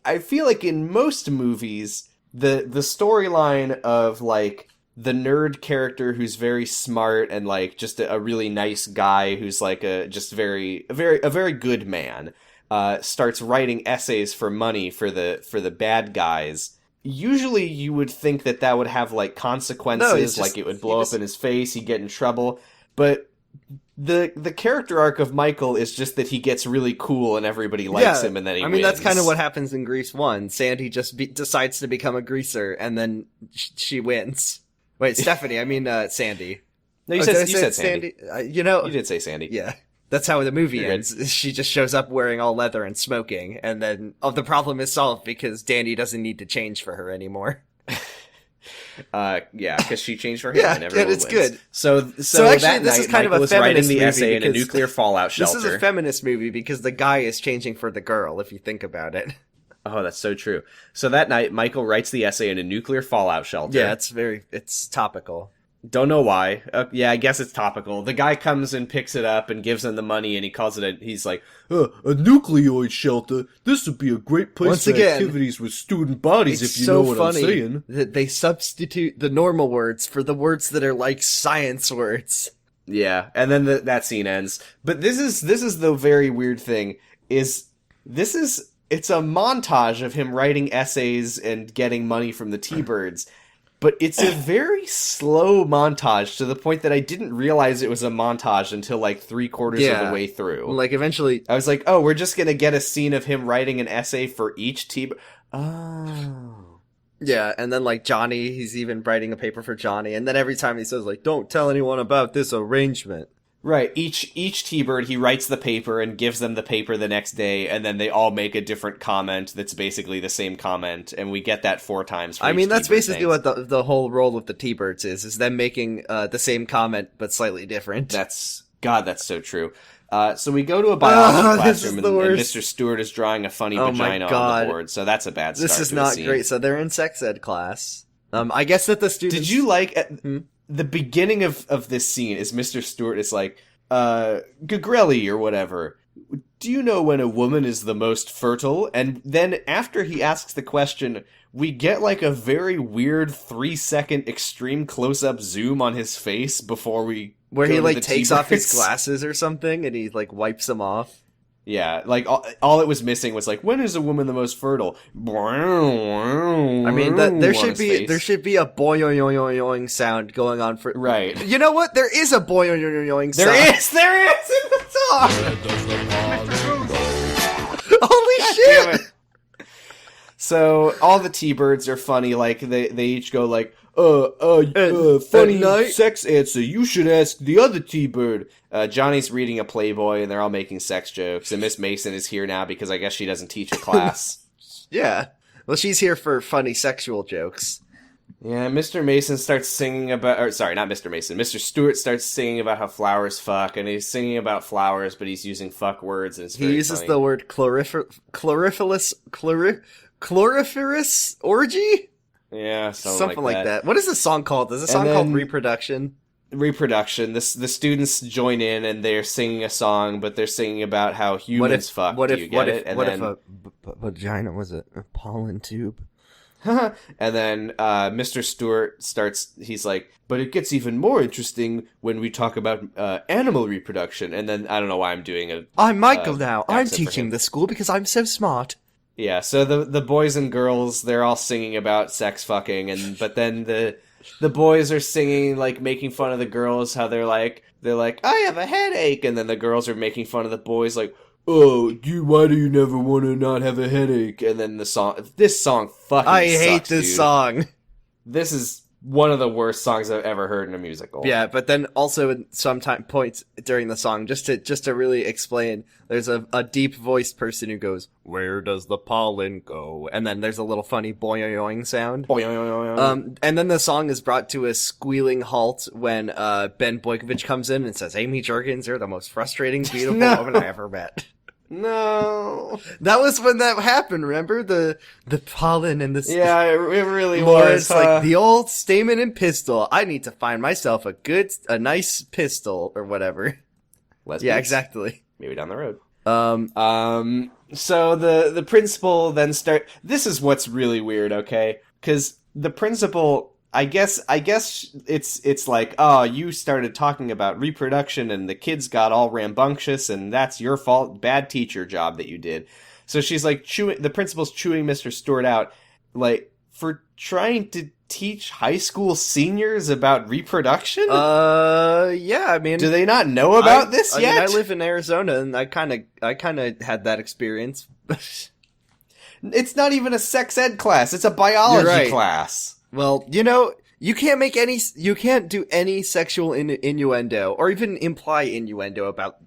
I feel like in most movies, the storyline of like the nerd character who's very smart and like just a really nice guy who's like a very good man, starts writing essays for money for the bad guys. Usually you would think that would have, like, consequences, like it would blow up in his face, he'd get in trouble, but the character arc of Michael is just that he gets really cool and everybody likes him and then he wins. That's kind of what happens in Grease 1. Sandy just decides to become a greaser and then she wins. Wait, Stephanie, I mean, Sandy. No, you said Sandy. You did say Sandy. Yeah. That's how the movie You're ends. Good. She just shows up wearing all leather and smoking, and then the problem is solved because Danny doesn't need to change for her anymore. Yeah, because she changed for him and everyone it's wins. Good. So actually, that this night, is kind Michael of a is writing feminist the movie essay in a because nuclear fallout shelter. This is a feminist movie because the guy is changing for the girl, if you think about it. Oh, that's so true. So that night, Michael writes the essay in a nuclear fallout shelter. Yeah, it's topical. Don't know why. Yeah, I guess it's topical. The guy comes and picks it up and gives him the money, and he calls it he's like, a nucleoid shelter. This would be a great place for activities with student bodies, if you know what I'm saying. That they substitute the normal words for the words that are like science words. Yeah, and then that scene ends. But this is the very weird thing, it's a montage of him writing essays and getting money from the T-Birds. But it's a very slow montage to the point that I didn't realize it was a montage until like 3/4 of the way through. Like eventually, I was like, "Oh, we're just gonna get a scene of him writing an essay for each team." Oh, yeah. And then like Johnny, he's even writing a paper for Johnny. And then every time he says like, "Don't tell anyone about this arrangement." Right. Each T-Bird, he writes the paper and gives them the paper the next day, and then they all make a different comment that's basically the same comment, and we get that 4 times for each that's T-Bird, basically what the whole role of the T-Birds is them making the same comment but slightly different. That's so true. So we go to a biology classroom, and Mr. Stewart is drawing a funny vagina on the board, so that's a bad start. This is not great. So they're in sex ed class. I guess that the students... Did you like... The beginning of this scene is Mr. Stewart is like, Gagrelli or whatever, do you know when a woman is the most fertile? And then after he asks the question, we get like a very weird 3-second extreme close-up zoom on his face before we Where he like takes off his T-Birds. glasses or something and he like wipes them off. Yeah, like all it was missing was like, when is a woman the most fertile? I mean, there should be a boing sound going on for. Right. You know what? There is a boing sound. There is in the song. Holy shit! So all the T-Birds are funny. Like they each go like, funny night? sex answer. You should ask the other T-Bird. Johnny's reading a Playboy, and they're all making sex jokes. And Miss Mason is here now because I guess she doesn't teach a class. Yeah. Well, she's here for funny sexual jokes. Yeah, Mr. Mason starts singing about... Or, sorry, not Mr. Mason. Mr. Stewart starts singing about how flowers fuck, and he's singing about flowers, but he's using fuck words, and it's very He uses funny. the word chloriferous orgy? Yeah, Something like that. What is this song called? Is this song called Reproduction? Reproduction. The students join in, and they're singing a song, but they're singing about how humans fuck. What if a vagina was a pollen tube? And then Mr. Stewart starts, he's like, but it gets even more interesting when we talk about animal reproduction. And then, I don't know why I'm doing I'm Michael now. I'm accent for teaching him. this school because I'm so smart. Yeah, so the boys and girls, they're all singing about sex fucking, but then the boys are singing, like, making fun of the girls, how they're like, I have a headache, and then the girls are making fun of the boys, like, oh, why do you never want to not have a headache? And then this song fucking I hate sucks, this dude. song. This is one of the worst songs I've ever heard in a musical. Yeah, but then also at some points during the song, just to really explain, there's a deep voiced person who goes, "Where does the pollen go?" And then there's a little funny boing sound. And then the song is brought to a squealing halt when Ben Boykovich comes in and says, "Amy Jergens, you're the most frustrating, beautiful woman I ever met." No. That was when that happened, remember? The pollen and the... Yeah, it really More, was. it's like the old stamen and pistol. I need to find myself a nice pistol or whatever. Lesbians. Yeah, exactly. Maybe down the road. So the principal then this is what's really weird, okay? Because the principal, I guess it's like, oh, you started talking about reproduction and the kids got all rambunctious and that's your fault, bad teacher job that you did. So she's like the principal's chewing Mr. Stewart out, like, for trying to teach high school seniors about reproduction? Yeah, I mean... Do they not know about this yet? I live in Arizona and I kind of had that experience. It's not even a sex ed class, it's a biology class. Well, you can't do any sexual innuendo or even imply innuendo about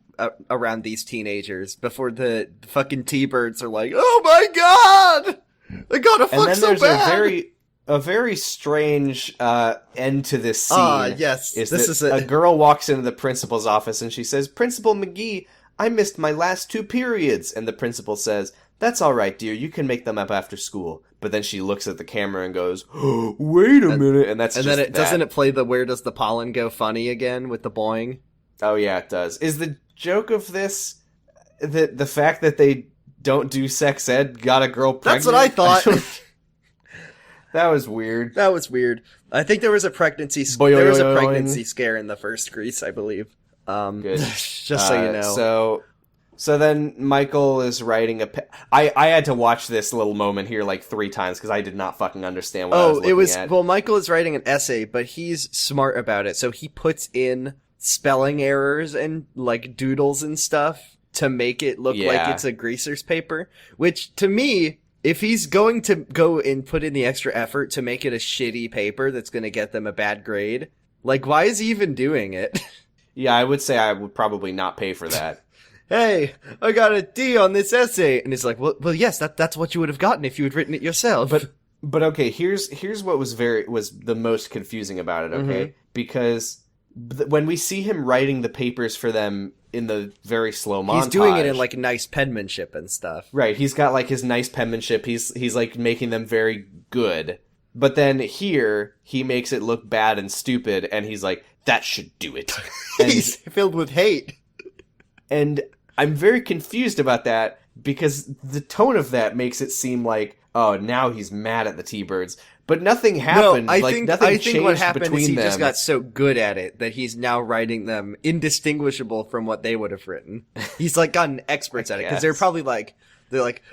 around these teenagers before the fucking T-Birds are like, "Oh my god, I gotta fuck so bad." And then there's a very strange end to this scene. Yes, this is a girl walks into the principal's office and she says, "Principal McGee, I missed my last 2 periods," and the principal says, "That's all right, dear. You can make them up after school." But then she looks at the camera and goes, "Oh, wait a minute," and that's just doesn't it play the "Where does the pollen go" funny again with the boing? Oh yeah, it does. Is the joke of this the fact that they don't do sex ed got a girl pregnant? That's what I thought. That was weird. I think there was a pregnancy scare in the first Grease, I believe. Good. Just so you know. So then Michael is writing I had to watch this little moment here like 3 times because I did not fucking understand what I was looking at. Well, Michael is writing an essay, but he's smart about it, so he puts in spelling errors and like doodles and stuff to make it look like it's a greaser's paper, which to me, if he's going to go and put in the extra effort to make it a shitty paper that's going to get them a bad grade, like, why is he even doing it? Yeah, I would say I would probably not pay for that. Hey, I got a D on this essay. And he's like, well, yes, that's what you would have gotten if you had written it yourself. But okay, here's what was the most confusing about it, okay? Mm-hmm. Because when we see him writing the papers for them in the very slow montage, he's doing it in like nice penmanship and stuff. Right, he's got like his nice penmanship. He's like making them very good. But then here he makes it look bad and stupid, and he's like, that should do it. And he's filled with hate. And I'm very confused about that because the tone of that makes it seem like, oh, now he's mad at the T-Birds. but nothing happened. No, I think changed what happened between is he them. just got so good at it that he's now writing them indistinguishable from what they would have written. He's like gotten experts at it because they're probably like,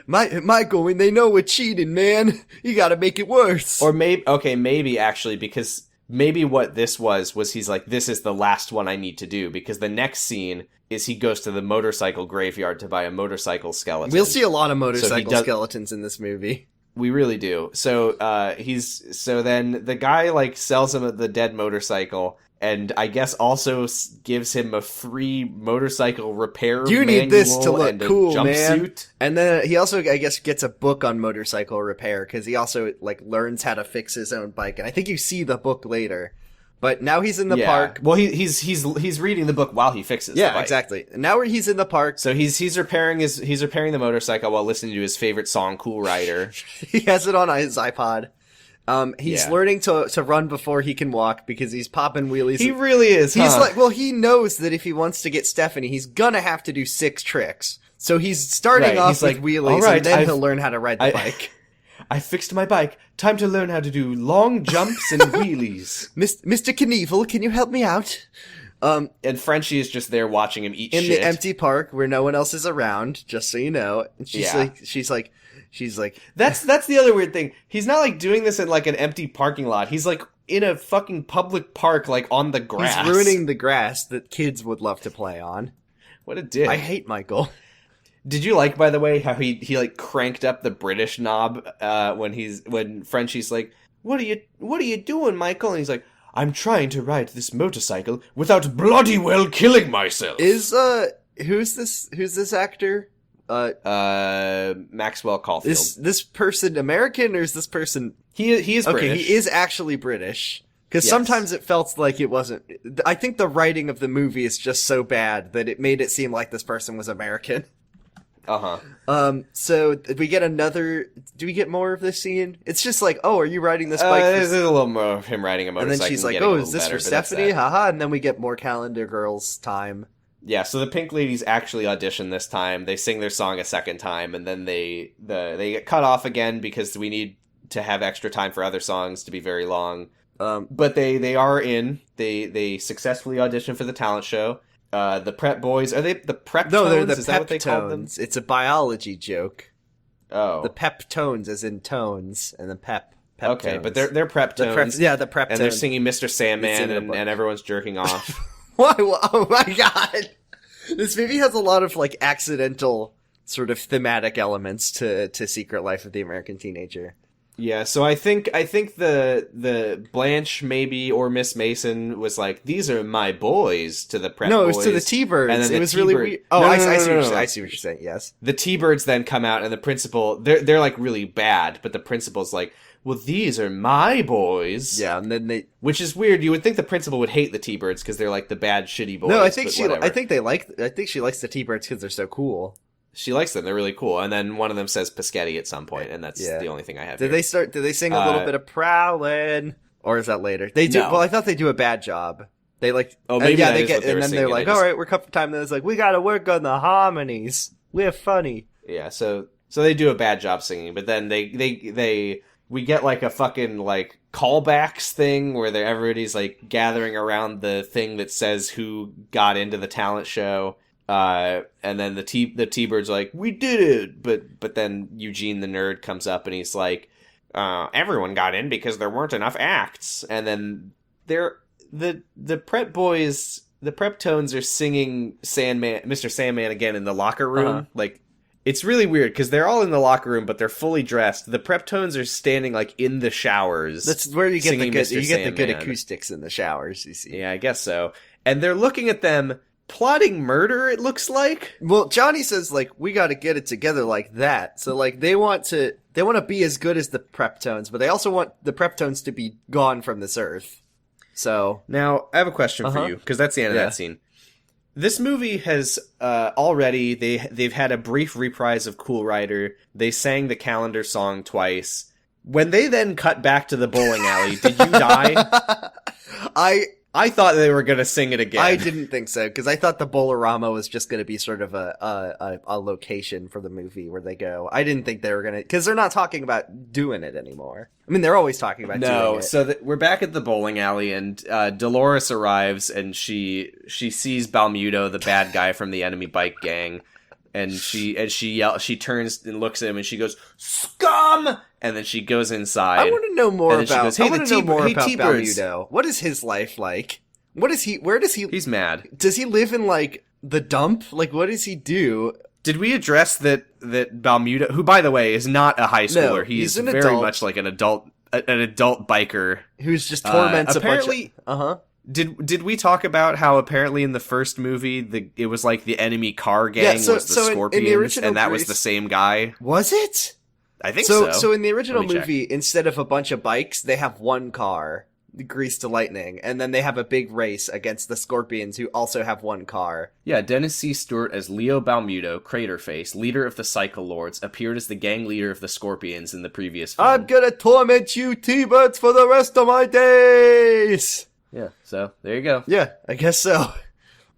Michael, when they know we're cheating, man, you got to make it worse. Or maybe actually because maybe what this was he's like, this is the last one I need to do, because the next scene is he goes to the motorcycle graveyard to buy a motorcycle skeleton. We'll see a lot of motorcycle skeletons in this movie. We really do. So then the guy like sells him the dead motorcycle, and I guess also gives him a free motorcycle repair manual. You need this to look cool, man. And then he also, I guess, gets a book on motorcycle repair because he also like learns how to fix his own bike. And I think you see the book later. But now he's in the park. Well, he's reading the book while he fixes the bike. Yeah, exactly. And now he's in the park. So he's repairing the motorcycle while listening to his favorite song, Cool Rider. He has it on his iPod. He's learning to run before he can walk because he's popping wheelies. He really is. He's like, well, he knows that if he wants to get Stephanie, he's gonna have to do 6 tricks. So he's starting off with wheelies, and then he'll learn how to ride the bike. I fixed my bike. Time to learn how to do long jumps and wheelies. Mr. Knievel, can you help me out? And Frenchie is just there watching him eat shit. In the empty park where no one else is around, just so you know. And she's like, That's the other weird thing. He's not like doing this in like an empty parking lot. He's like in a fucking public park, like on the grass. He's ruining the grass that kids would love to play on. What a dick. I hate Michael. Did you like, by the way, how he like cranked up the British knob when Frenchie's like, what are you doing, Michael? And he's like, I'm trying to ride this motorcycle without bloody well killing myself. Who's this actor? Maxwell Caulfield. Is this person American, or is this person? He is British. Okay, he is actually British. Because sometimes it felt like it wasn't. I think the writing of the movie is just so bad that it made it seem like this person was American. So we get another. Do we get more of this scene? It's just like, oh, are you riding this bike? There's a little more of him riding a motorcycle. And then she's like, oh, is this for Stephanie? Haha. And then we get more Calendar Girls time. Yeah, so the Pink Ladies actually audition this time. They sing their song a second time, and then they get cut off again because we need to have extra time for other songs to be very long. But they are in. They successfully audition for the talent show. The Prep Boys, are they the Prep Tones? No, they're the Is that what they call them? It's a biology joke. Oh. The Pep Tones as in tones, and the Pep okay, tones. but they're Prep Tones. The Prep Tones. And they're singing Mr. Sandman, and everyone's jerking off. Why? Oh my god! This movie has a lot of like accidental sort of thematic elements to Secret Life of the American Teenager. Yeah, so I think the Blanche maybe or Miss Mason was like, these are my boys to the Prep Boys. No, it was to the T-Birds. And then it was really weird. Oh, I see what you're saying. Yes, the T-Birds then come out, and the principal they're like really bad, but the principal's like, well, these are my boys. Yeah, and then which is weird. You would think the principal would hate the T-Birds because they're like the bad, shitty boys. No, I think she likes the T-Birds because they're so cool. She likes them. They're really cool. And then one of them says Paschetti at some point, and that's the only thing I have. Did they sing a little bit of Prowlin'? Or is that later? They do. No. Well, I thought they do a bad job. They like. Oh, maybe they get, and then they're like, "All right, we're cut for time." And then it's like, "We got to work on the harmonies. We're funny." Yeah. So they do a bad job singing, but then we get like a fucking like callbacks thing where everybody's like gathering around the thing that says who got into the talent show. And then the T-Bird's like, we did it, but then Eugene the nerd comes up and he's like, everyone got in because there weren't enough acts. And then the Prep Boys, the Prep Tones are singing Mr. Sandman again in the locker room. Like, it's really weird because they're all in the locker room, but they're fully dressed. The Prep Tones are standing like in the showers. That's where you get the good acoustics in the showers. You see? Yeah, I guess so. And they're looking at them. Plotting murder, it looks like. Well, Johnny says like we got to get it together like that. So like they want to be as good as the Prep Tones, but they also want the Prep Tones to be gone from this earth. So now I have a question for you because that's the end of that scene. This movie has already they've had a brief reprise of Cool Rider. They sang the Calendar song twice. When they then cut back to the bowling alley, did you die? I thought they were gonna sing it again. I didn't think so, because I thought the Bolorama was just gonna be sort of a location for the movie where they go. I didn't think they were gonna, because they're not talking about doing it anymore. I mean, they're always talking about doing it. No, so we're back at the bowling alley, and Dolores arrives, and she sees Balmuto, the bad guy from the enemy bike gang, and she turns and looks at him, and she goes, "Scum!" And then she goes inside. I want to know more about. Goes, hey, I want to know more about T-birds. Balmuto. What is his life like? What is he? Where does he? He's mad. Does he live in like the dump? Like, what does he do? Did we address that Balmuto, who by the way is not a high schooler, No, he's an very adult. much like an adult biker Who's just torments apparently, a bunch of... Did we talk about how apparently in the first movie it was like the enemy car gang was the Scorpions, and that was the same guy? Was it? I think so. So in the original movie, instead of a bunch of bikes, they have one car, Grease to Lightning, and then they have a big race against the Scorpions, who also have one car. Yeah, Dennis C. Stewart as Leo Balmuto, Craterface, leader of the Cycle Lords, appeared as the gang leader of the Scorpions in the previous film. I'm gonna torment you T-Birds for the rest of my days! Yeah, so there you go. Yeah, I guess so.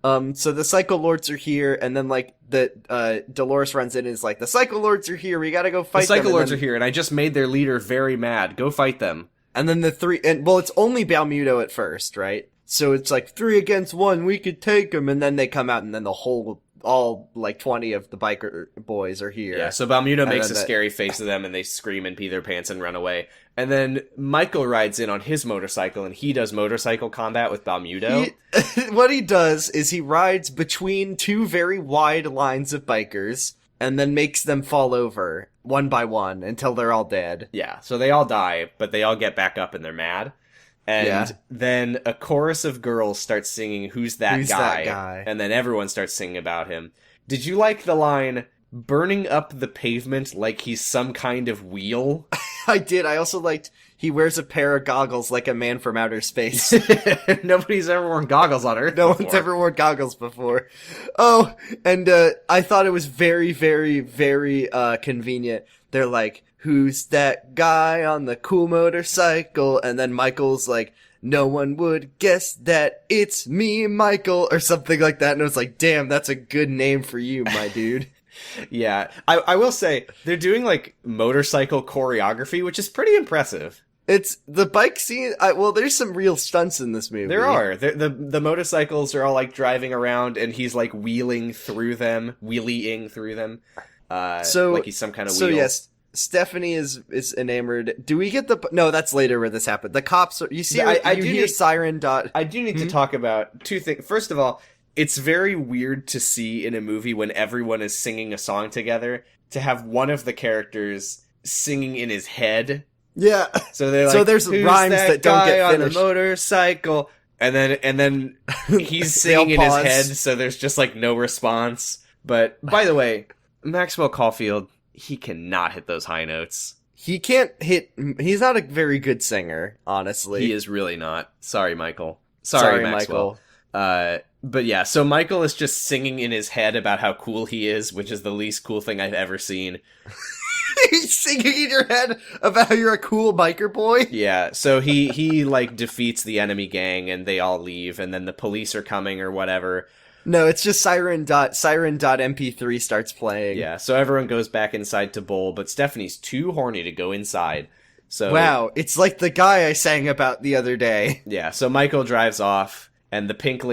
So the Cycle Lords are here, and then like Dolores runs in and is like, the Cycle Lords are here, we gotta go fight them. The Cycle Lords are here, and I just made their leader very mad. Go fight them. And then it's only Balmuto at first, right? So it's like 3 against 1, we could take them, and then they come out, and then all like 20 of the biker boys are here. Yeah, so Balmuto makes a scary face at them, and they scream and pee their pants and run away. And then Michael rides in on his motorcycle, and he does motorcycle combat with Balmuto. What he does is he rides between 2 very wide lines of bikers, and then makes them fall over, one by one, until they're all dead. Yeah, so they all die, but they all get back up and they're mad. And then a chorus of girls starts singing, Who's that guy? And then everyone starts singing about him. Did you like the line, burning up the pavement like he's some kind of wheel? I did. I also liked, he wears a pair of goggles like a man from outer space. Nobody's ever worn goggles on Earth No one's ever worn goggles before. Oh, and I thought it was very, very, very convenient. They're like, who's that guy on the cool motorcycle? And then Michael's like, no one would guess that it's me, Michael, or something like that. And it was like, damn, that's a good name for you, my dude. Yeah, I will say, they're doing, like, motorcycle choreography, which is pretty impressive. It's the bike scene. There's some real stunts in this movie. There are. The motorcycles are all, like, driving around, and he's, like, wheeling through them. Like he's some kind of wheel. So, yes, Stephanie is enamored. Do we get no, that's later where this happened. The cops are, you see, I do hear siren dot. I do need to talk about 2 things. First of all, it's very weird to see in a movie when everyone is singing a song together to have one of the characters singing in his head. Yeah. So they're like, so there's rhymes that don't get finished. On the motorcycle, and then he's singing in his head, so there's just like no response. But by the way, Maxwell Caulfield, he cannot hit those high notes. He can't hit. He's not a very good singer, honestly. He is really not. Sorry, Michael. Sorry, Maxwell. But yeah, so Michael is just singing in his head about how cool he is, which is the least cool thing I've ever seen. He's singing in your head about how you're a cool biker boy? Yeah, so he like defeats the enemy gang and they all leave, and then the police are coming or whatever. No, it's just siren.mp3 starts playing. Yeah, so everyone goes back inside to bowl, but Stephanie's too horny to go inside. So wow, it's like the guy I sang about the other day. Yeah, so Michael drives off, and the pink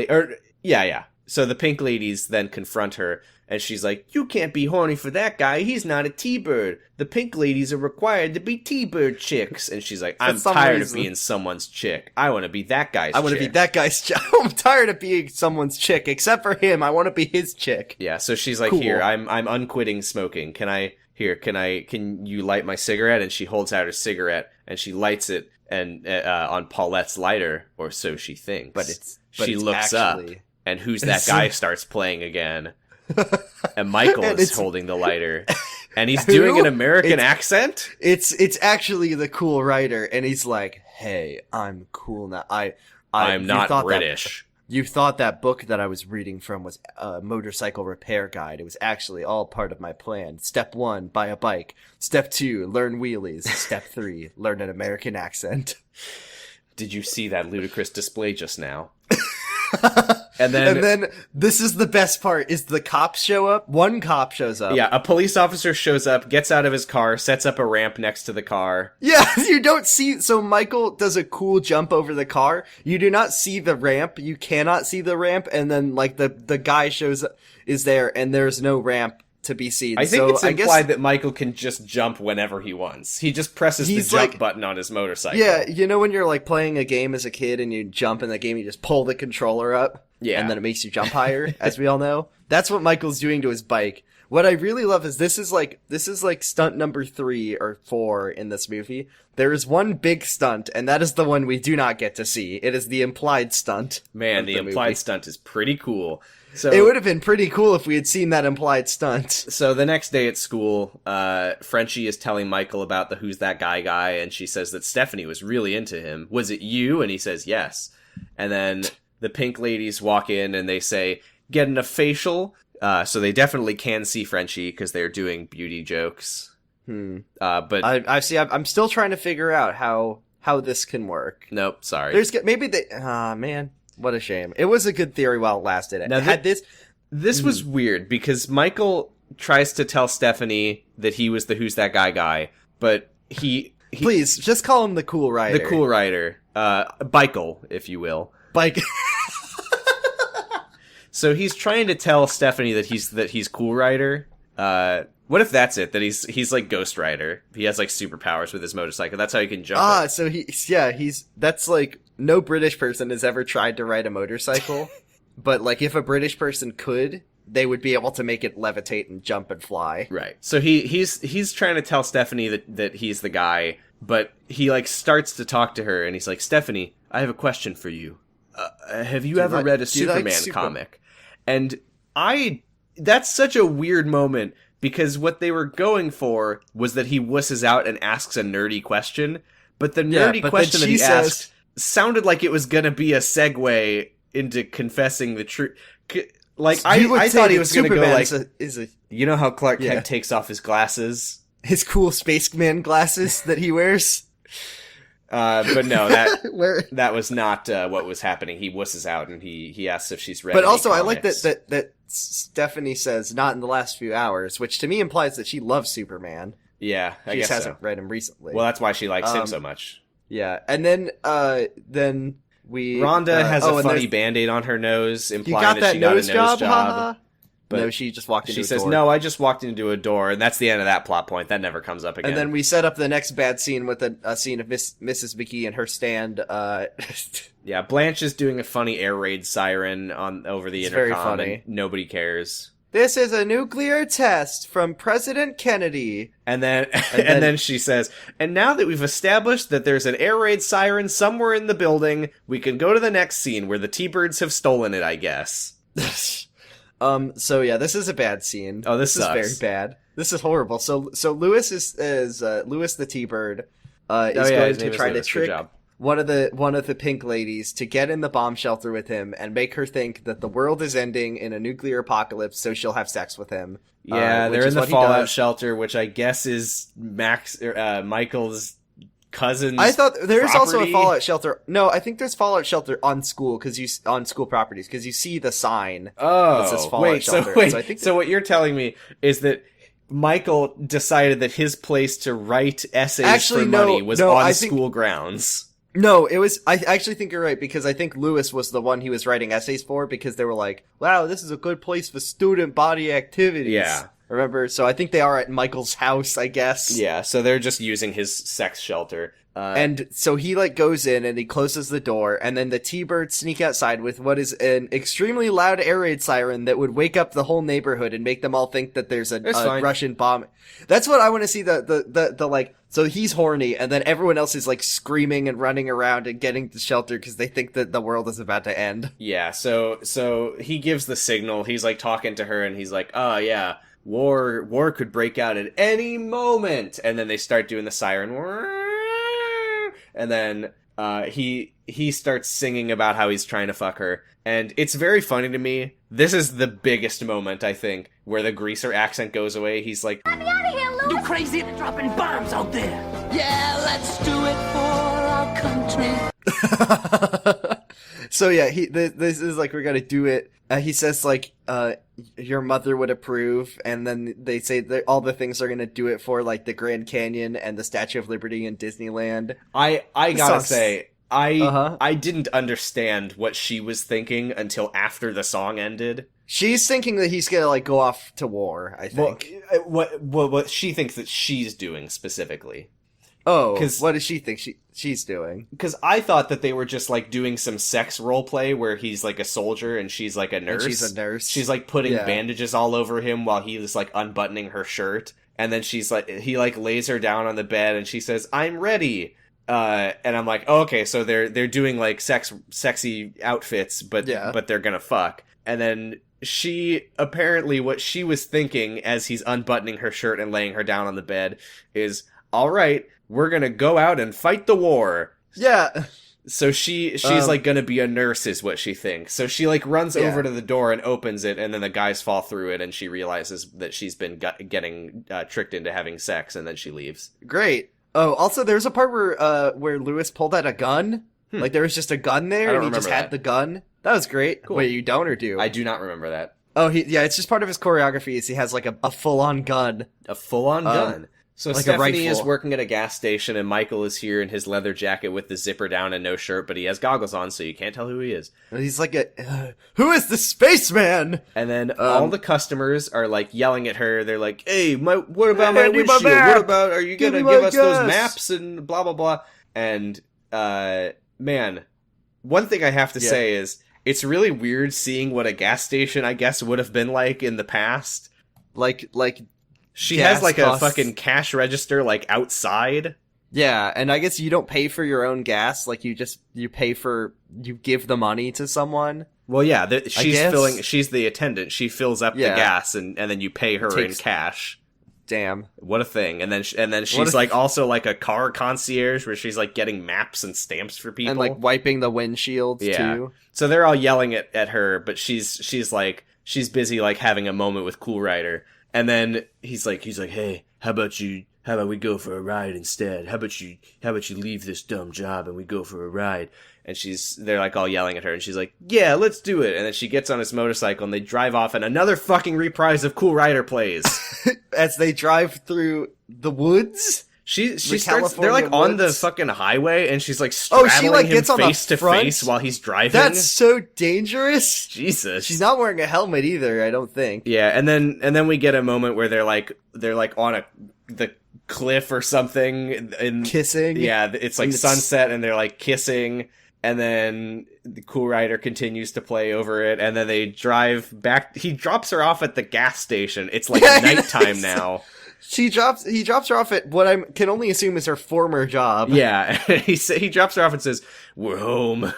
So the pink ladies then confront her, and she's like, you can't be horny for that guy, he's not a T-Bird. The pink ladies are required to be T-Bird chicks. And she's like, I'm tired of being someone's chick. I want to be that guy's chick. I want to be that guy's chick. I'm tired of being someone's chick, except for him. I want to be his chick. Yeah, so she's like, cool. Here, I'm unquitting smoking. Can you light my cigarette? And she holds out her cigarette, and she lights it and on Paulette's lighter, or so she thinks. She looks actually up, and Who's That Guy starts playing again. And Michael is holding the lighter, and he's doing an American accent. It's actually the cool writer, and he's like, "Hey, I'm cool now. I'm not British. You thought that book that I was reading from was a motorcycle repair guide. It was actually all part of my plan. Step 1, buy a bike. Step 2, learn wheelies. Step 3, learn an American accent." did you see that ludicrous display just now? And then this is the best part, is the cops show up. One cop shows up. Yeah, a police officer shows up, gets out of his car, sets up a ramp next to the car. Yeah, you don't see, so Michael does a cool jump over the car. You do not see the ramp. You cannot see the ramp. And then like the guy shows up, is there, and there's no ramp to be seen. I think it's implied that Michael can just jump whenever he wants. He just presses the jump button on his motorcycle. Yeah, you know when you're like playing a game as a kid and you jump in the game, you just pull the controller up? Yeah. And then it makes you jump higher, as we all know. That's what Michael's doing to his bike. What I really love is this is like stunt number 3 or 4 in this movie. There is one big stunt, and that is the one we do not get to see. It is the implied stunt. Man, the implied stunt is pretty cool. So it would have been pretty cool if we had seen that implied stunt. So the next day at school, Frenchie is telling Michael about the Who's That Guy, and she says that Stephanie was really into him. Was it you? And he says yes. And then the pink ladies walk in and they say, getting a facial. So they definitely can see Frenchie because they're doing beauty jokes. But I'm still trying to figure out how this can work. Nope, sorry. Man. What a shame. It was a good theory while it lasted. Now, this was weird because Michael tries to tell Stephanie that he was the Who's That Guy, but he please just call him the cool rider. The cool rider, Michael, if you will. Bike. So he's trying to tell Stephanie that he's Cool Rider. What if that's it? That he's like Ghost Rider. He has like superpowers with his motorcycle. That's how he can jump. So that's like no British person has ever tried to ride a motorcycle. But like if a British person could, they would be able to make it levitate and jump and fly. Right. So he's trying to tell Stephanie that he's the guy, but he like starts to talk to her and he's like, Stephanie, I have a question for you. Have you ever read a Superman comic? And that's such a weird moment because what they were going for was that he wusses out and asks a nerdy question, but the nerdy question that he asked sounded like it was going to be a segue into confessing the truth. Like, I thought he was going to go like, you know how Clark Kent takes off his glasses? His cool spaceman glasses that he wears? But no, that was not what was happening. He wusses out and he asks if she's read. But also, comics. I like that Stephanie says not in the last few hours, which to me implies that she loves Superman. Yeah, I guess she just hasn't read him recently. Well, that's why she likes him so much. Yeah, and then Rhonda has a funny Band-Aid on her nose, implying that she got a nose job. But no, she just walked into a door. She says, no, I just walked into a door, and that's the end of that plot point. That never comes up again. And then we set up the next bad scene with a scene of Mrs. McGee and her stand. Yeah, Blanche is doing a funny air raid siren over the intercom, very funny. And nobody cares. This is a nuclear test from President Kennedy. And then she says, and now that we've established that there's an air raid siren somewhere in the building, we can go to the next scene where the T-Birds have stolen it, I guess. So yeah, this is a bad scene. Oh, this is very bad. This is horrible. So Lewis is Lewis the T-Bird is going to try to trick one of the pink ladies to get in the bomb shelter with him and make her think that the world is ending in a nuclear apocalypse, so she'll have sex with him. Yeah, they're in the fallout shelter, which I guess is Michael's cousin's I thought there's property. Also a fallout shelter. No, I think there's fallout shelter on school properties because you see the sign. Oh, that says fallout shelter. So what you're telling me is that Michael decided that his place to write essays for money was on school grounds. No, it was. I actually think you're right because I think Lewis was the one he was writing essays for because they were like, "Wow, this is a good place for student body activities." Yeah. Remember? So I think they are at Michael's house, I guess. Yeah, so they're just using his sex shelter. And so he goes in and he closes the door and then the T-Birds sneak outside with what is an extremely loud air raid siren that would wake up the whole neighborhood and make them all think that there's a Russian bomb. That's what I want to see so he's horny and then everyone else is screaming and running around and getting to shelter because they think that the world is about to end. Yeah, so he gives the signal. He's talking to her and he's like, "Oh yeah, war could break out at any moment." And then they start doing the siren. And then he starts singing about how he's trying to fuck her. And it's very funny to me. This is the biggest moment, I think, where the greaser accent goes away. He's like, "Let me out of here, Lewis! You crazy? They're dropping bombs out there! Yeah, let's do it for our country!" So yeah, this is like, we're gonna do it. He says like, your mother would approve, and then they say that all the things they're gonna do it for, like the Grand Canyon and the Statue of Liberty in Disneyland. I gotta say, Uh-huh. I didn't understand what she was thinking until after the song ended. She's thinking that he's gonna like go off to war, I think. What she thinks that she's doing specifically. Oh, what does she think she's doing? Because I thought that they were just like doing some sex role play where he's like a soldier and she's like a nurse. And she's a nurse. She's like putting bandages all over him while he is like unbuttoning her shirt. And then he lays her down on the bed and she says, "I'm ready." And I'm like, oh, okay, so they're doing like sexy outfits, but they're gonna fuck. And then she, apparently what she was thinking as he's unbuttoning her shirt and laying her down on the bed is, all right, we're gonna go out and fight the war. Yeah. So she's like gonna be a nurse is what she thinks. So she like runs over to the door and opens it, and then the guys fall through it, and she realizes that she's been getting tricked into having sex, and then she leaves. Great. Oh, also there's a part where Lewis pulled out a gun. Like there was just a gun there, and he just had the gun. That was great. Cool. Wait, you don't or do? I do not remember that. Oh, it's just part of his choreography. Is he has like a full-on gun. A full-on gun. So like Stephanie is working at a gas station, and Michael is here in his leather jacket with the zipper down and no shirt, but he has goggles on, so you can't tell who he is. And he's like, who is the spaceman? And then all the customers are like yelling at her. They're like, "Hey, what about my windshield? What about, are you going to give us those maps and blah, blah, blah?" And, man, one thing I have to say is, it's really weird seeing what a gas station, I guess, would have been like in the past. Like she has like a fucking cash register like outside. Yeah, and I guess you don't pay for your own gas. Like you give the money to someone. Well, yeah, she's the attendant. She fills up the gas and then you pay her in cash. Damn. What a thing. And then she's like also like a car concierge where she's like getting maps and stamps for people. And like wiping the windshields too. So they're all yelling at her, but she's busy like having a moment with Cool Rider. And then he's like, "Hey, how about we go for a ride instead? How about you leave this dumb job and we go for a ride?" And they're like all yelling at her, and she's like, "Yeah, let's do it." And then she gets on his motorcycle and they drive off, and another fucking reprise of Cool Rider plays. As they drive through the woods? They're like on the fucking highway, and she's like straddling him face to face while he's driving. That's so dangerous. Jesus. She's not wearing a helmet either, I don't think. Yeah, and then we get a moment where they're like on the cliff or something and kissing. Yeah, it's like sunset and they're like kissing, and then the Cool Rider continues to play over it, and then they drive back. He drops her off at the gas station. It's like nighttime now. He drops her off at what I can only assume is her former job. Yeah, he drops her off and says, "We're home."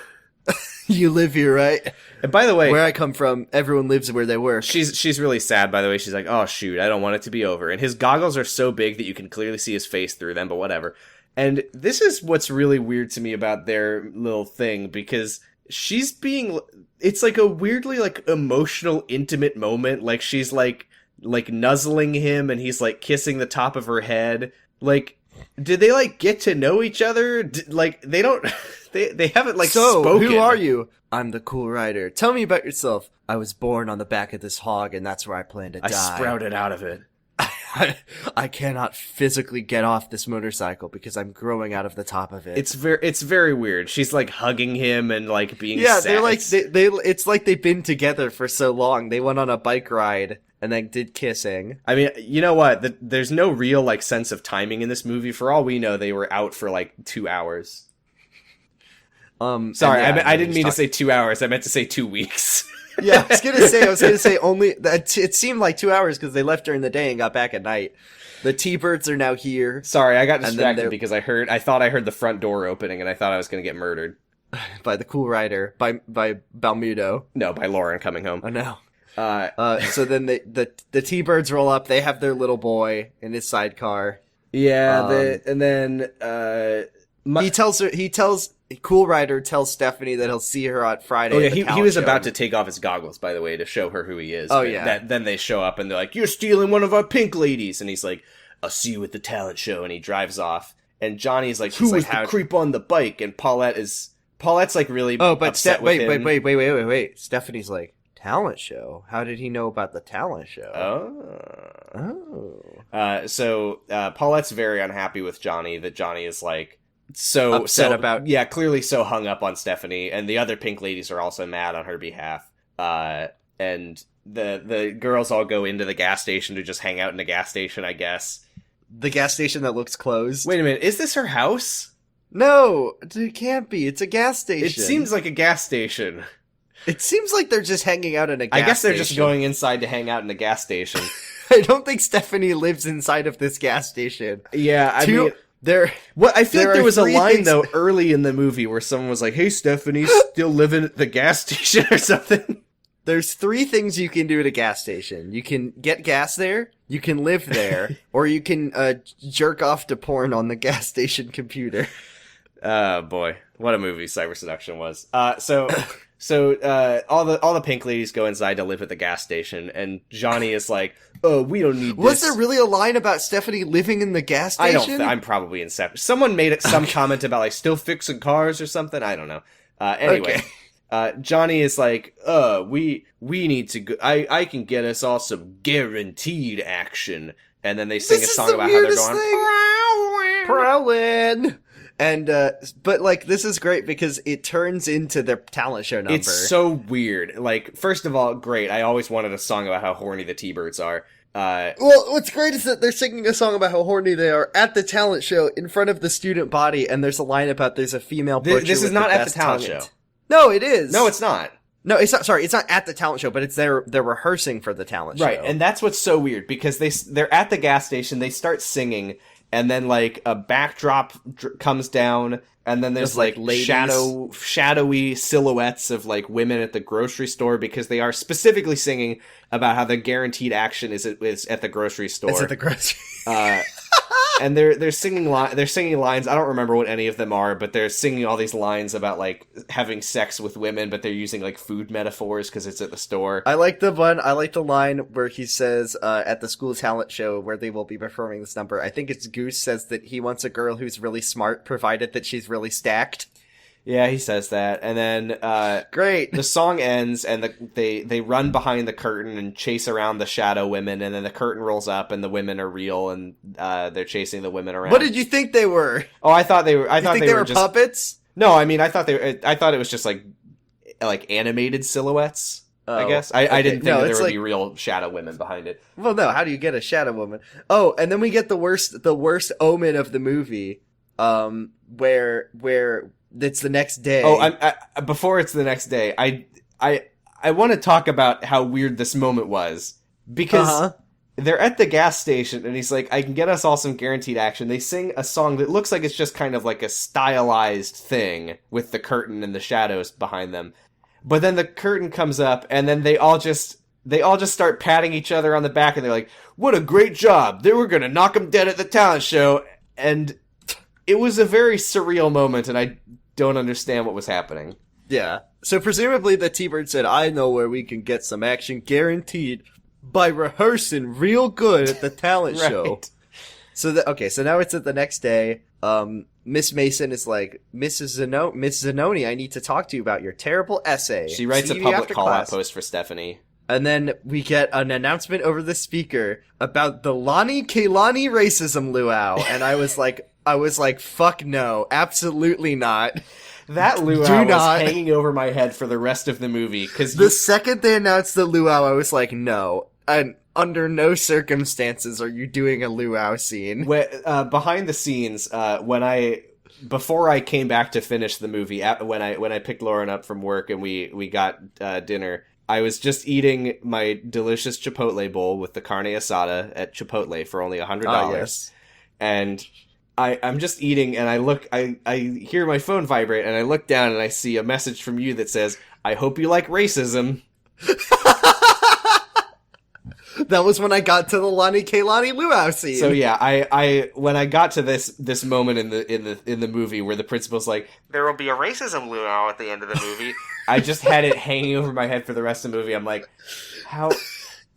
You live here, right? And by the way, where I come from, everyone lives where they work. She's really sad, by the way. She's like, "Oh shoot, I don't want it to be over." And his goggles are so big that you can clearly see his face through them, but whatever. And this is what's really weird to me about their little thing, because it's like a weirdly like emotional, intimate moment. Like she's like nuzzling him, and he's like kissing the top of her head. Like, did they like get to know each other? They don't. They haven't like spoken. Who are you? I'm the Cool Rider. Tell me about yourself. I was born on the back of this hog, and that's where I plan to die. I sprouted out of it. I cannot physically get off this motorcycle because I'm growing out of the top of it. It's very weird. She's like hugging him and like being sad. They're like it's like they've been together for so long. They went on a bike ride and then did kissing. I mean, you know what? There's no real like sense of timing in this movie. For all we know, they were out for like 2 hours. Sorry, I didn't mean to say 2 hours. I meant to say 2 weeks. Yeah, I was gonna say only that. It seemed like 2 hours because they left during the day and got back at night. The T-Birds are now here. Sorry, I got distracted because I thought I heard the front door opening, and I thought I was gonna get murdered by the Cool Rider, by Balmudo. No, by Lauren coming home. Oh no. So then the T-Birds roll up. They have their little boy in his sidecar. Yeah, and then Cool Rider tells Stephanie that he'll see her on Friday. Oh yeah, he was about to take off his goggles, by the way, to show her who he is. Oh yeah. Then they show up and they're like, "You're stealing one of our pink ladies," and he's like, "I'll see you at the talent show," and he drives off. And Johnny's like, "Who was the creep on the bike?" And Paulette is Paulette's like really Oh, but upset with him. wait. Stephanie's like, talent show? How did he know about the talent show? So Paulette's very unhappy with Johnny, that Johnny is like so upset about... Yeah, clearly so hung up on Stephanie, and the other pink ladies are also mad on her behalf. And the girls all go into the gas station to just hang out in the gas station, I guess. The gas station that looks closed. Wait a minute, is this her house? No, it can't be. It's a gas station. It seems like a gas station. It seems like they're just hanging out in a gas station. I guess they're just going inside to hang out in a gas station. I don't think Stephanie lives inside of this gas station. Yeah, I mean... I feel like there was a line, though, early in the movie where someone was like, hey, Stephanie, still living at the gas station or something? There's 3 things you can do at a gas station. You can get gas there, you can live there, or you can jerk off to porn on the gas station computer. Oh, boy. What a movie Cyber Seduction was. So all the pink ladies go inside to live at the gas station, and Johnny is like, oh, we don't need this. Was there really a line about Stephanie living in the gas station? I'm probably inception. Someone made some comment about, like, still fixing cars or something. I don't know. Anyway. Okay. Johnny is like, we need to go. I can get us all some guaranteed action. And then they sing a song about how they're going, Prowlin'. And, but, like, this is great because it turns into their talent show number. It's so weird. Like, first of all, great. I always wanted a song about how horny the T-Birds are. Well, what's great is that they're singing a song about how horny they are at the talent show in front of the student body, and there's a line about there's a female butcher. This is not at the talent show. No, it is. No, it's not. No, it's not. Sorry, it's not at the talent show, but it's they're rehearsing for the talent show. Right, and that's what's so weird because they're at the gas station. They start singing. And then, like, a backdrop comes down, and then there's, like, shadowy silhouettes of, like, women at the grocery store, because they are specifically singing about how the guaranteed action is at the grocery store. It's at the grocery and they're singing lines. I don't remember what any of them are, but they're singing all these lines about, like, having sex with women, but they're using, like, food metaphors because it's at the store. I like the line where he says, at the school talent show where they will be performing this number, I think it's Goose says that he wants a girl who's really smart, provided that she's really stacked. Yeah, he says that, and then great. The song ends, and they run behind the curtain and chase around the shadow women, and then the curtain rolls up, and the women are real, and they're chasing the women around. What did you think they were? Oh, I thought they were. I thought they were just puppets. No, I mean, I thought it was just like animated silhouettes. Oh, I guess I didn't think that there would be real shadow women behind it. Well, no. How do you get a shadow woman? Oh, and then we get the worst omen of the movie, where it's the next day. Oh, before it's the next day, I want to talk about how weird this moment was, because they're at the gas station and he's like, I can get us all some guaranteed action. They sing a song that looks like it's just kind of like a stylized thing with the curtain and the shadows behind them. But then the curtain comes up and then they all just start patting each other on the back and they're like, what a great job. They were going to knock them dead at the talent show. And it was a very surreal moment, and I don't understand what was happening. Yeah. So presumably the T-Bird said, I know where we can get some action guaranteed by rehearsing real good at the talent show. So now it's at the next day. Miss Mason is like, Miss Zanoni, I need to talk to you about your terrible essay. She writes a public call-out post for Stephanie. And then we get an announcement over the speaker about the Lani Kaylani racism luau. And I was like, fuck no, absolutely not. That luau was hanging over my head for the rest of the movie. Cause the second they announced the luau, I was like, no. And under no circumstances are you doing a luau scene. Behind the scenes, before I came back to finish the movie, when I picked Lauren up from work and we got dinner, I was just eating my delicious Chipotle bowl with the carne asada at Chipotle for only $100. Oh, yes. And I'm just eating, and I hear my phone vibrate, and I look down, and I see a message from you that says, I hope you like racism. That was when I got to the Lani Kaylani luau scene. So yeah, I when I got to this moment in the movie where the principal's like, there will be a racism luau at the end of the movie, I just had it hanging over my head for the rest of the movie. I'm like, how...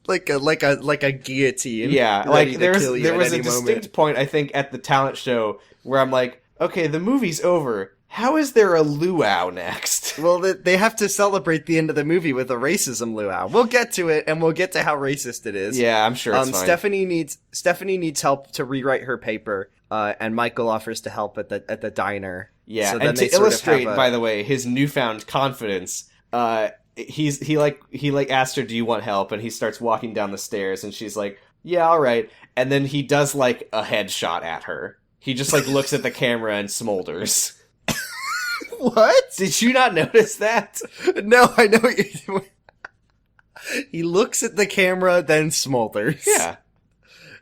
Like a guillotine. Yeah, like there was a distinct point, I think, at the talent show where I'm like, okay, the movie's over. How is there a luau next? Well, they have to celebrate the end of the movie with a racism luau. We'll get to it, and we'll get to how racist it is. Yeah, I'm sure it's fine. Stephanie needs help to rewrite her paper, and Michael offers to help at the diner. Yeah, so and to illustrate, by the way, his newfound confidence, he asked her, "Do you want help?" And he starts walking down the stairs, and she's like, "Yeah, all right." And then he does like a headshot at her. He just like looks at the camera and smolders. What? Did you not notice that? No, I know what you're doing. He looks at the camera, then smolders. Yeah.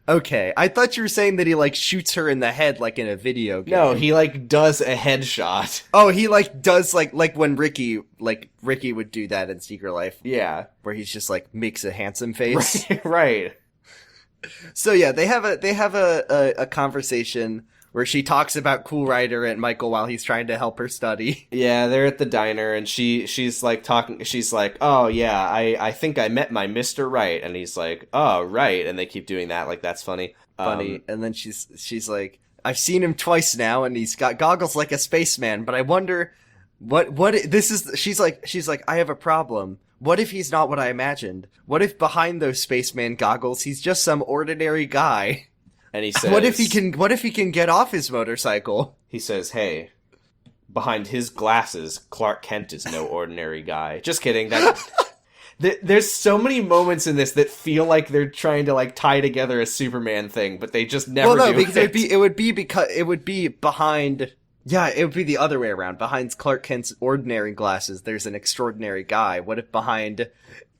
Okay, I thought you were saying that he, like, shoots her in the head like in a video game. No, he, like, does a headshot. Oh, he, like, does, like when Ricky would do that in Secret Life. Yeah. Where he's just, like, makes a handsome face. Right. So, yeah, they have a conversation where she talks about Cool Rider and Michael while he's trying to help her study. Yeah, they're at the diner, and she's like talking. She's like, "Oh yeah, I think I met my Mr. Right," and he's like, "Oh right," and they keep doing that, like that's funny. And then she's like, "I've seen him twice now, and he's got goggles like a spaceman, but I wonder what this is." She's like, "I have a problem. What if he's not what I imagined? What if behind those spaceman goggles he's just some ordinary guy?" And he says, What if he can get off his motorcycle? He says, "Hey, behind his glasses, Clark Kent is no ordinary guy." Just kidding. There's so many moments in this that feel like they're trying to like tie together a Superman thing, but they just never do. Well, no, because it would be behind. Yeah, it would be the other way around. Behind Clark Kent's ordinary glasses, there's an extraordinary guy. What if behind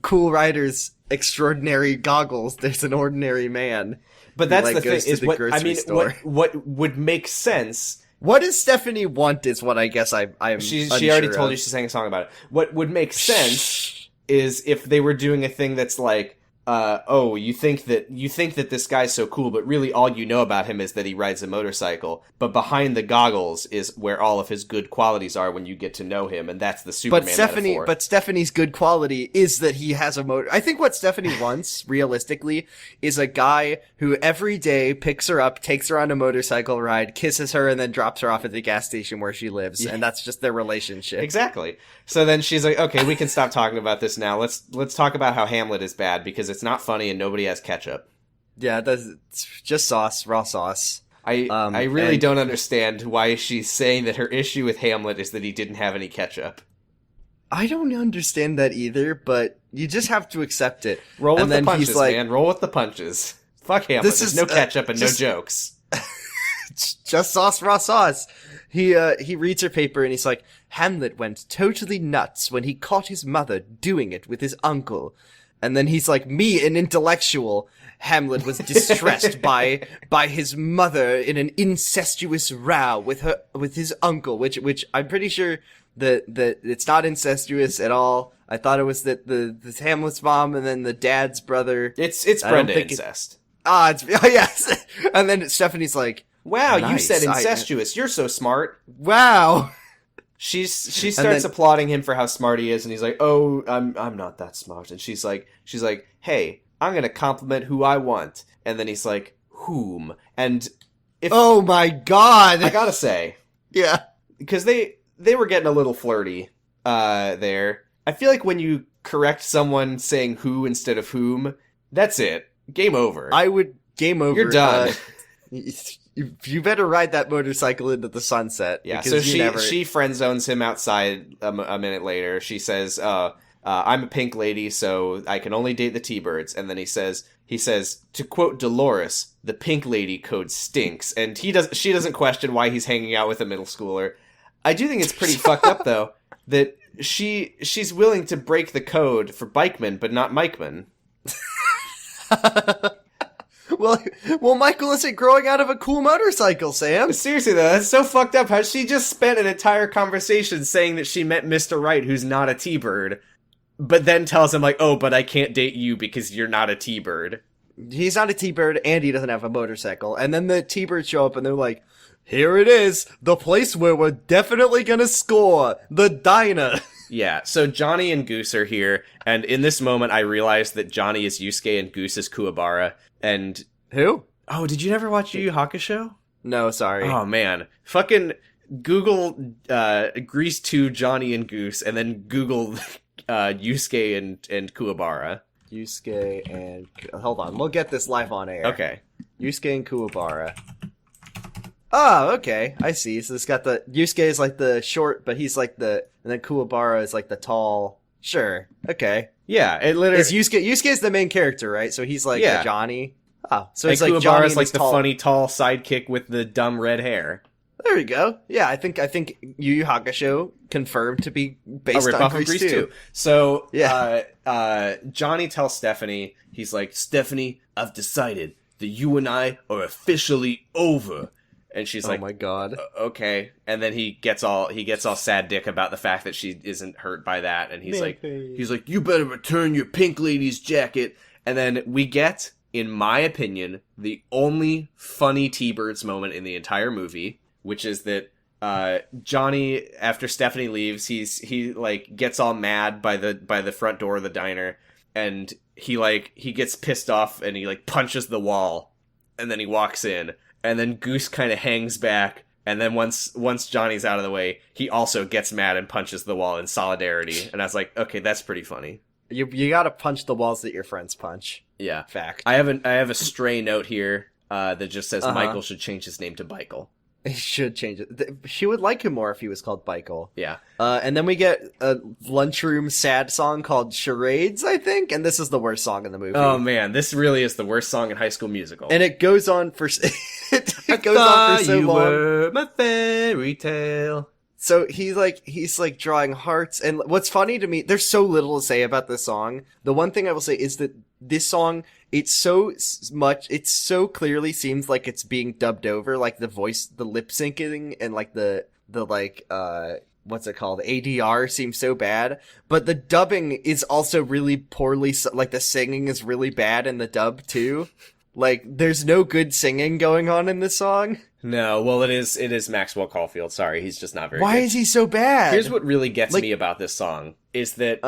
Cool Rider's extraordinary goggles, there's an ordinary man? But that's the thing, is what would make sense. What does Stephanie want is what I guess I'm She already told you she sang a song about it. What would make sense is if they were doing a thing that's like, you think that this guy's so cool, but really all you know about him is that he rides a motorcycle. But behind the goggles is where all of his good qualities are when you get to know him, and that's the Superman metaphor. But Stephanie's good quality is that he has a motor. I think what Stephanie wants, realistically, is a guy who every day picks her up, takes her on a motorcycle ride, kisses her, and then drops her off at the gas station where she lives, and that's just their relationship. Exactly. So then she's like, "Okay, we can stop talking about this now. Let's talk about how Hamlet is bad because it's not funny and nobody has ketchup." Yeah, it's just sauce, raw sauce. I really don't understand why she's saying that her issue with Hamlet is that he didn't have any ketchup. I don't understand that either, but you just have to accept it. Roll with the punches, man. Roll with the punches. Fuck Hamlet. There's no ketchup and no jokes. Just sauce, raw sauce. He reads her paper and he's like, "Hamlet went totally nuts when he caught his mother doing it with his uncle." And then he's like, "Me, an intellectual. Hamlet was distressed by his mother in an incestuous row with his uncle," which I'm pretty sure that it's not incestuous at all. I thought it was that the Hamlet's mom and then the dad's brother. It's Brenda incest. Yes. And then Stephanie's like, "Wow, nice. You said incestuous. You're so smart." Wow. She starts applauding him for how smart he is, and he's like, "Oh, I'm not that smart." And she's like, "Hey, I'm gonna compliment who I want." And then he's like, "Whom?" And oh my god, I gotta say, yeah, because they were getting a little flirty there. I feel like when you correct someone saying who instead of whom, that's it. Game over. Game over. You're done. You better ride that motorcycle into the sunset. Yeah, so she friend zones him outside a minute later. She says, "I'm a pink lady, so I can only date the T-Birds." And then he says, to quote Dolores, "The pink lady code stinks." And she doesn't question why he's hanging out with a middle schooler. I do think it's pretty fucked up, though, that she's willing to break the code for bikemen, but not Mikeman. Well, Michael isn't growing out of a cool motorcycle, Sam. Seriously, though, that's so fucked up how she just spent an entire conversation saying that she met Mr. Right, who's not a T-Bird, but then tells him, like, "Oh, but I can't date you because you're not a T-Bird." He's not a T-Bird, and he doesn't have a motorcycle. And then the T-Birds show up, and they're like, "Here it is, the place where we're definitely gonna score, the diner." Yeah, so Johnny and Goose are here, and in this moment I realized that Johnny is Yusuke and Goose is Kuwabara, and... Who? Oh, did you never watch Yu Yu Hakusho? No, sorry. Oh, man. Fucking... Google Grease 2 Johnny and Goose, and then Google Yusuke and Kuwabara. Yusuke and... Hold on, we'll get this live on air. Okay. Yusuke and Kuwabara. Oh, okay. I see. So it's got the... Yusuke is like the short, but he's like the... And then Kuwabara is like the tall... Sure. Okay. Yeah, it literally... Is Yusuke is the main character, right? So he's like the Johnny. Oh, so it's like Kuwabara's Johnny and like the tall... funny, tall sidekick with the dumb red hair. There we go. Yeah, I think Yu Yu Hakusho confirmed to be based on Grease 2. So, Johnny tells Stephanie, he's like, Stephanie, I've decided that you and I are officially over. And she's like, oh my god. Okay. And then he gets all sad dick about the fact that she isn't hurt by that. And he's like, you better return your pink lady's jacket. And then we get, in my opinion, the only funny T-Birds moment in the entire movie, which is that Johnny, after Stephanie leaves, he like gets all mad by the front door of the diner, and he gets pissed off and he like punches the wall, and then he walks in, and then Goose kind of hangs back, and then once Johnny's out of the way, he also gets mad and punches the wall in solidarity, and I was like, okay, that's pretty funny. You gotta punch the walls that your friends punch. Yeah, fact. I have a stray note here that just says Michael should change his name to Michael. He should change it. She would like him more if he was called Michael. Yeah. And then we get a lunchroom sad song called Charades, I think, and this is the worst song in the movie. Oh man, this really is the worst song in High School Musical. And it goes on for it goes on for so you long. Were my fairy tale. So he's like drawing hearts, and what's funny to me, there's so little to say about this song. The one thing I will say is that this song, it so clearly seems like it's being dubbed over, like the voice, the lip syncing, and like the what's it called? ADR seems so bad, but the dubbing is also really poorly, like the singing is really bad in the dub too. Like there's no good singing going on in this song. No, well, it is Maxwell Caulfield. Sorry, he's just not very good. Why is he so bad? Here's what really gets me about this song, is that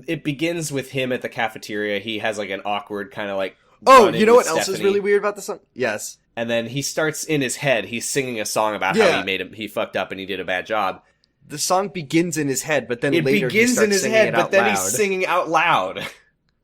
it begins with him at the cafeteria. He has like an awkward kind of like... Oh, you know what else is really weird about the song? Yes. And then he starts in his head, he's singing a song about how he fucked up and he did a bad job. The song begins in his head, but then later he starts singing it out loud. Then he's singing out loud.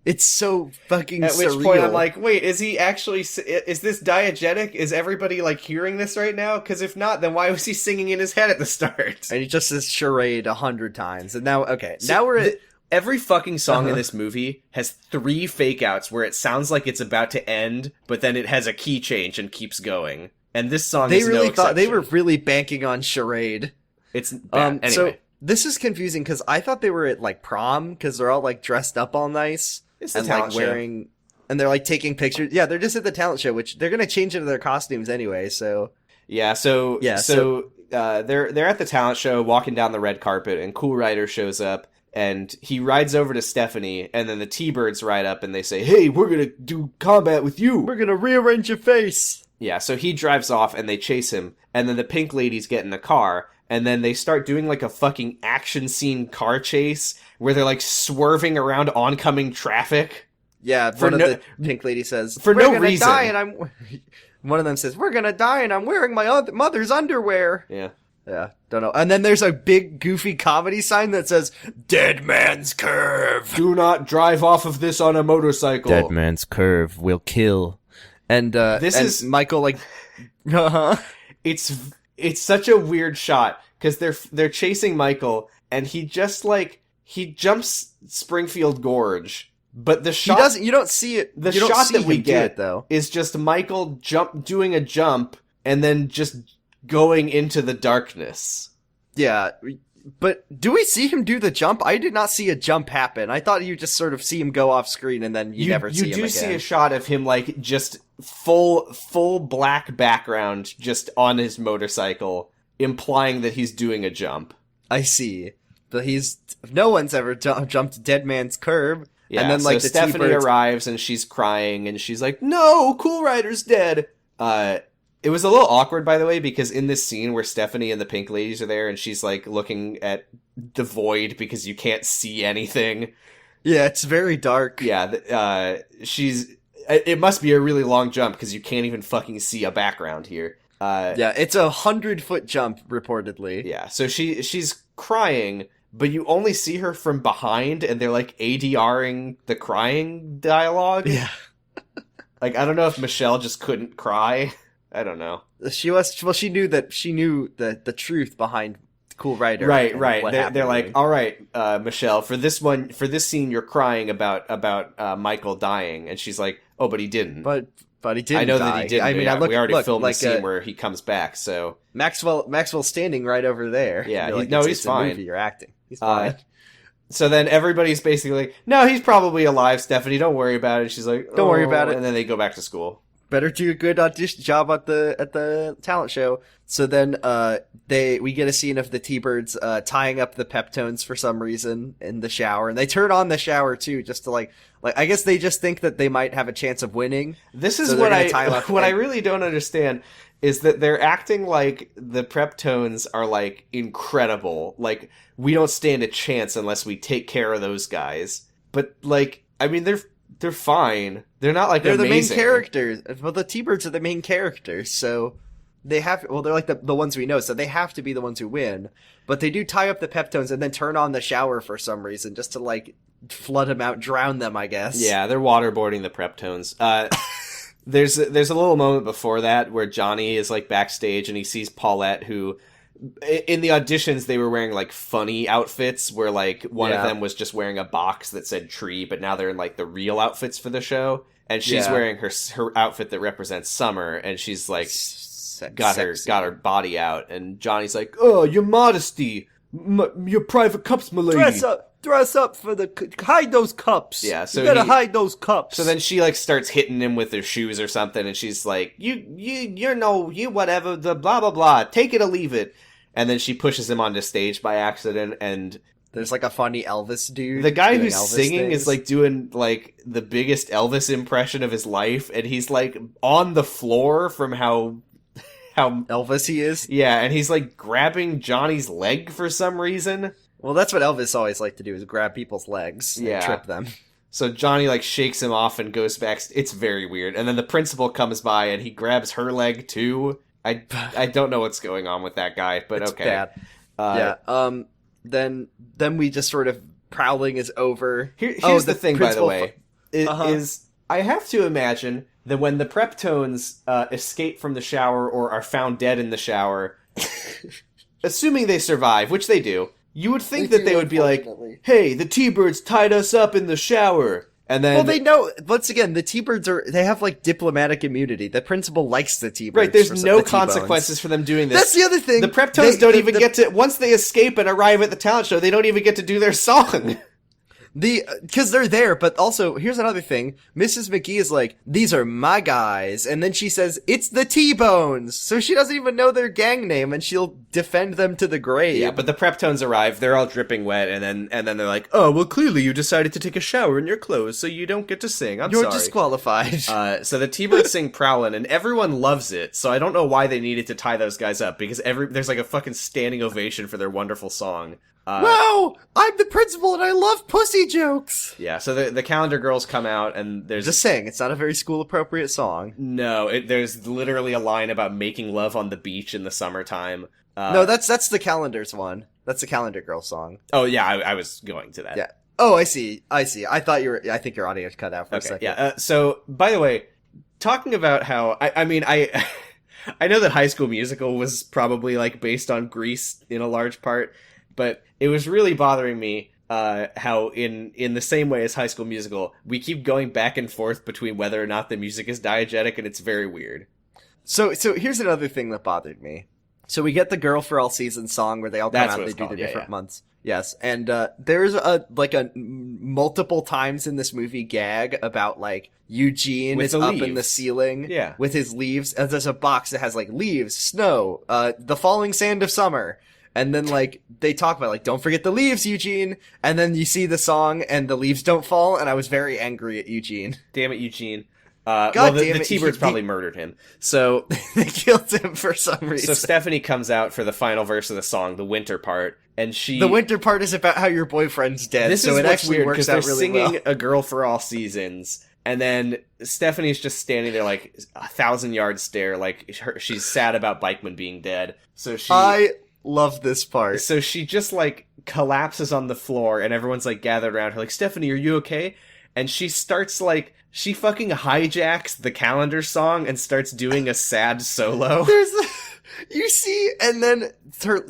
It's so fucking surreal. At which point I'm like, wait, is he actually... Is this diegetic? Is everybody, like, hearing this right now? Because if not, then why was he singing in his head at the start? And he just says charade 100 times. And now, okay, so now we're at... Every fucking song in this movie has 3 fake-outs where it sounds like it's about to end, but then it has a key change and keeps going. And this song is no exception. They were really banking on charade. It's bad. Anyway. So this is confusing, because I thought they were at, like, prom, because they're all, like, dressed up all nice. It's the talent show. And they're like taking pictures. Yeah, they're just at the talent show, which they're gonna change into their costumes anyway. So they're at the talent show, walking down the red carpet, and Cool Rider shows up, and he rides over to Stephanie, and then the T-Birds ride up, and they say, "Hey, we're gonna do combat with you. We're gonna rearrange your face." Yeah, so he drives off, and they chase him, and then the pink ladies get in the car. And then they start doing like a fucking action scene car chase where they're like swerving around oncoming traffic. Yeah, the pink lady says, "For no reason." One of them says, "We're gonna die, and I'm wearing my mother's underwear." Yeah, don't know. And then there's a big goofy comedy sign that says, "Dead Man's Curve. Do not drive off of this on a motorcycle. Dead Man's Curve will kill." And is Michael like, It's such a weird shot, because they're chasing Michael, and he jumps Springfield Gorge, but the shot... You don't see it. The shot that we get, though, is just Michael doing a jump, and then just going into the darkness. Yeah, but do we see him do the jump? I did not see a jump happen. I thought you just sort of see him go off screen, and then you never see him again. You do see a shot of him, like, just... full black background just on his motorcycle, implying that he's doing a jump. I see. But no one's ever jumped Dead Man's Curve. Yeah, and then, like, so Stephanie arrives and she's crying and she's like, "No, Cool Rider's dead." It was a little awkward, by the way, because in this scene where Stephanie and the pink ladies are there and she's like looking at the void because you can't see anything. Yeah, it's very dark. Yeah, it must be a really long jump because you can't even fucking see a background here. Yeah, it's a 100-foot jump, reportedly. Yeah, so she's crying, but you only see her from behind, and they're like ADRing the crying dialogue. Yeah. Like, I don't know if Michelle just couldn't cry. I don't know. She knew the truth behind Cool Rider. Right. They're like, all right, Michelle, for this scene, you're crying about Michael dying, and she's like, oh, but he didn't. But he didn't. I know die. that he didn't. I mean, we already filmed like the scene where he comes back. So Maxwell's standing right over there. Yeah, like, he's fine. A movie, you're acting. He's fine. So then everybody's basically like, no, he's probably alive, Stephanie. Don't worry about it. She's like, don't worry about it. And then they go back to school. Better do a good audition job at the talent show. So then we get a scene of the T-Birds tying up the Peptones for some reason in the shower, and they turn on the shower too, just to like I guess they just think that they might have a chance of winning. This is what I really don't understand is that they're acting like the Peptones are like incredible, like we don't stand a chance unless we take care of those guys. But like, I mean, they're fine. They're not like they're amazing. The main characters. Well, the T-Birds are the main characters, so they have. Well, they're like the ones we know, so they have to be the ones who win. But they do tie up the Peptones and then turn on the shower for some reason, just to like flood them out, drown them, I guess. Yeah, they're waterboarding the Peptones. There's a little moment before that where Johnny is like backstage and he sees Paulette, who in the auditions they were wearing like funny outfits where like one of them was just wearing a box that said tree, but now they're in like the real outfits for the show, and she's wearing her outfit that represents summer, and she's like got her body out, and Johnny's like, oh, your modesty, your private cups, my lady. Dress up for hide those cups. Yeah, so you gotta hide those cups. So then she like starts hitting him with her shoes or something, and she's like, you whatever, the blah blah blah, take it or leave it. And then she pushes him onto stage by accident, and there's like a funny Elvis dude. The guy who's singing is like doing like the biggest Elvis impression of his life, and he's like on the floor from how Elvis he is. Yeah, and he's like grabbing Johnny's leg for some reason. Well, that's what Elvis always liked to do, is grab people's legs and trip them. So Johnny like shakes him off and goes back. It's very weird. And then the principal comes by and he grabs her leg too. I don't know what's going on with that guy, but it's okay. Bad. Then we just sort of prowling is over. Here's the thing, by the way, is I have to imagine that when the Peptones escape from the shower or are found dead in the shower, assuming they survive, which they do, you would think that they would be like, hey, the T-Birds tied us up in the shower. And then, well, they know, once again, the T-Birds they have like diplomatic immunity. The principal likes the T-Birds. Right, there's no consequences for them doing this. That's the other thing. The Peptones don't even get to, once they escape and arrive at the talent show, they don't even get to do their song. Because they're there, but also, here's another thing. Mrs. McGee is like, these are my guys. And then she says, it's the T-Bones. So she doesn't even know their gang name, and she'll defend them to the grave. Yeah, but the Peptones arrive, they're all dripping wet, and then they're like, oh, well, clearly you decided to take a shower in your clothes, so you don't get to sing. You're sorry. Disqualified. So the T-Birds sing Prowlin', and everyone loves it, so I don't know why they needed to tie those guys up, because there's like a fucking standing ovation for their wonderful song. Wow! I'm the principal and I love pussy jokes! Yeah, so the calendar girls come out and there's... Just saying, it's not a very school-appropriate song. No, there's literally a line about making love on the beach in the summertime. No, that's the calendar's one. That's the calendar girl song. Oh, yeah, I was going to that. Yeah. Oh, I see. I think your audio cut out for a second. Yeah, so, by the way, talking about how... I mean, I know that High School Musical was probably, like, based on Grease in a large part, but it was really bothering me how in the same way as High School Musical, we keep going back and forth between whether or not the music is diegetic, and it's very weird. So here's another thing that bothered me. So we get the Girl for All Seasons song where they all come out and they do the different months. Yes, and there's a multiple times in this movie gag about like Eugene is up in the ceiling with his leaves. And there's a box that has like leaves, snow, the falling sand of summer. And then, like, they talk about, like, don't forget the leaves, Eugene! And then you see the song, and the leaves don't fall, and I was very angry at Eugene. Damn it, Eugene. The T-Birds probably murdered him. So they killed him for some reason. So Stephanie comes out for the final verse of the song, the winter part, and the winter part is about how your boyfriend's dead, this so is it what's actually weird, works out really well. They're singing A Girl for All Seasons, And then Stephanie's just standing there like 1,000-yard stare, like she's sad about Bikeman being dead. So I love this part. So she just like collapses on the floor, and everyone's like gathered around her, like, Stephanie, are you okay? And she starts like, she fucking hijacks the calendar song and starts doing a sad solo. You see, and then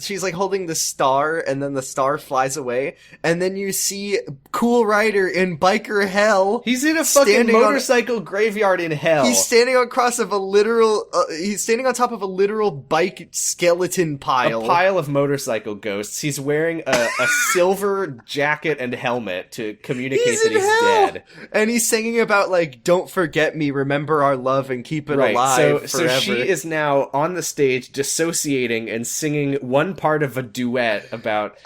she's like holding the star, and then the star flies away, and then you see Cool Rider in biker hell. He's in a fucking motorcycle graveyard in hell. He's standing across of a literal. He's standing on top of a literal bike skeleton pile. A pile of motorcycle ghosts. He's wearing a silver jacket and helmet to communicate that he's dead. And he's singing about like, "Don't forget me, remember our love, and keep it alive forever." So she is now on the stage, dissociating and singing one part of a duet about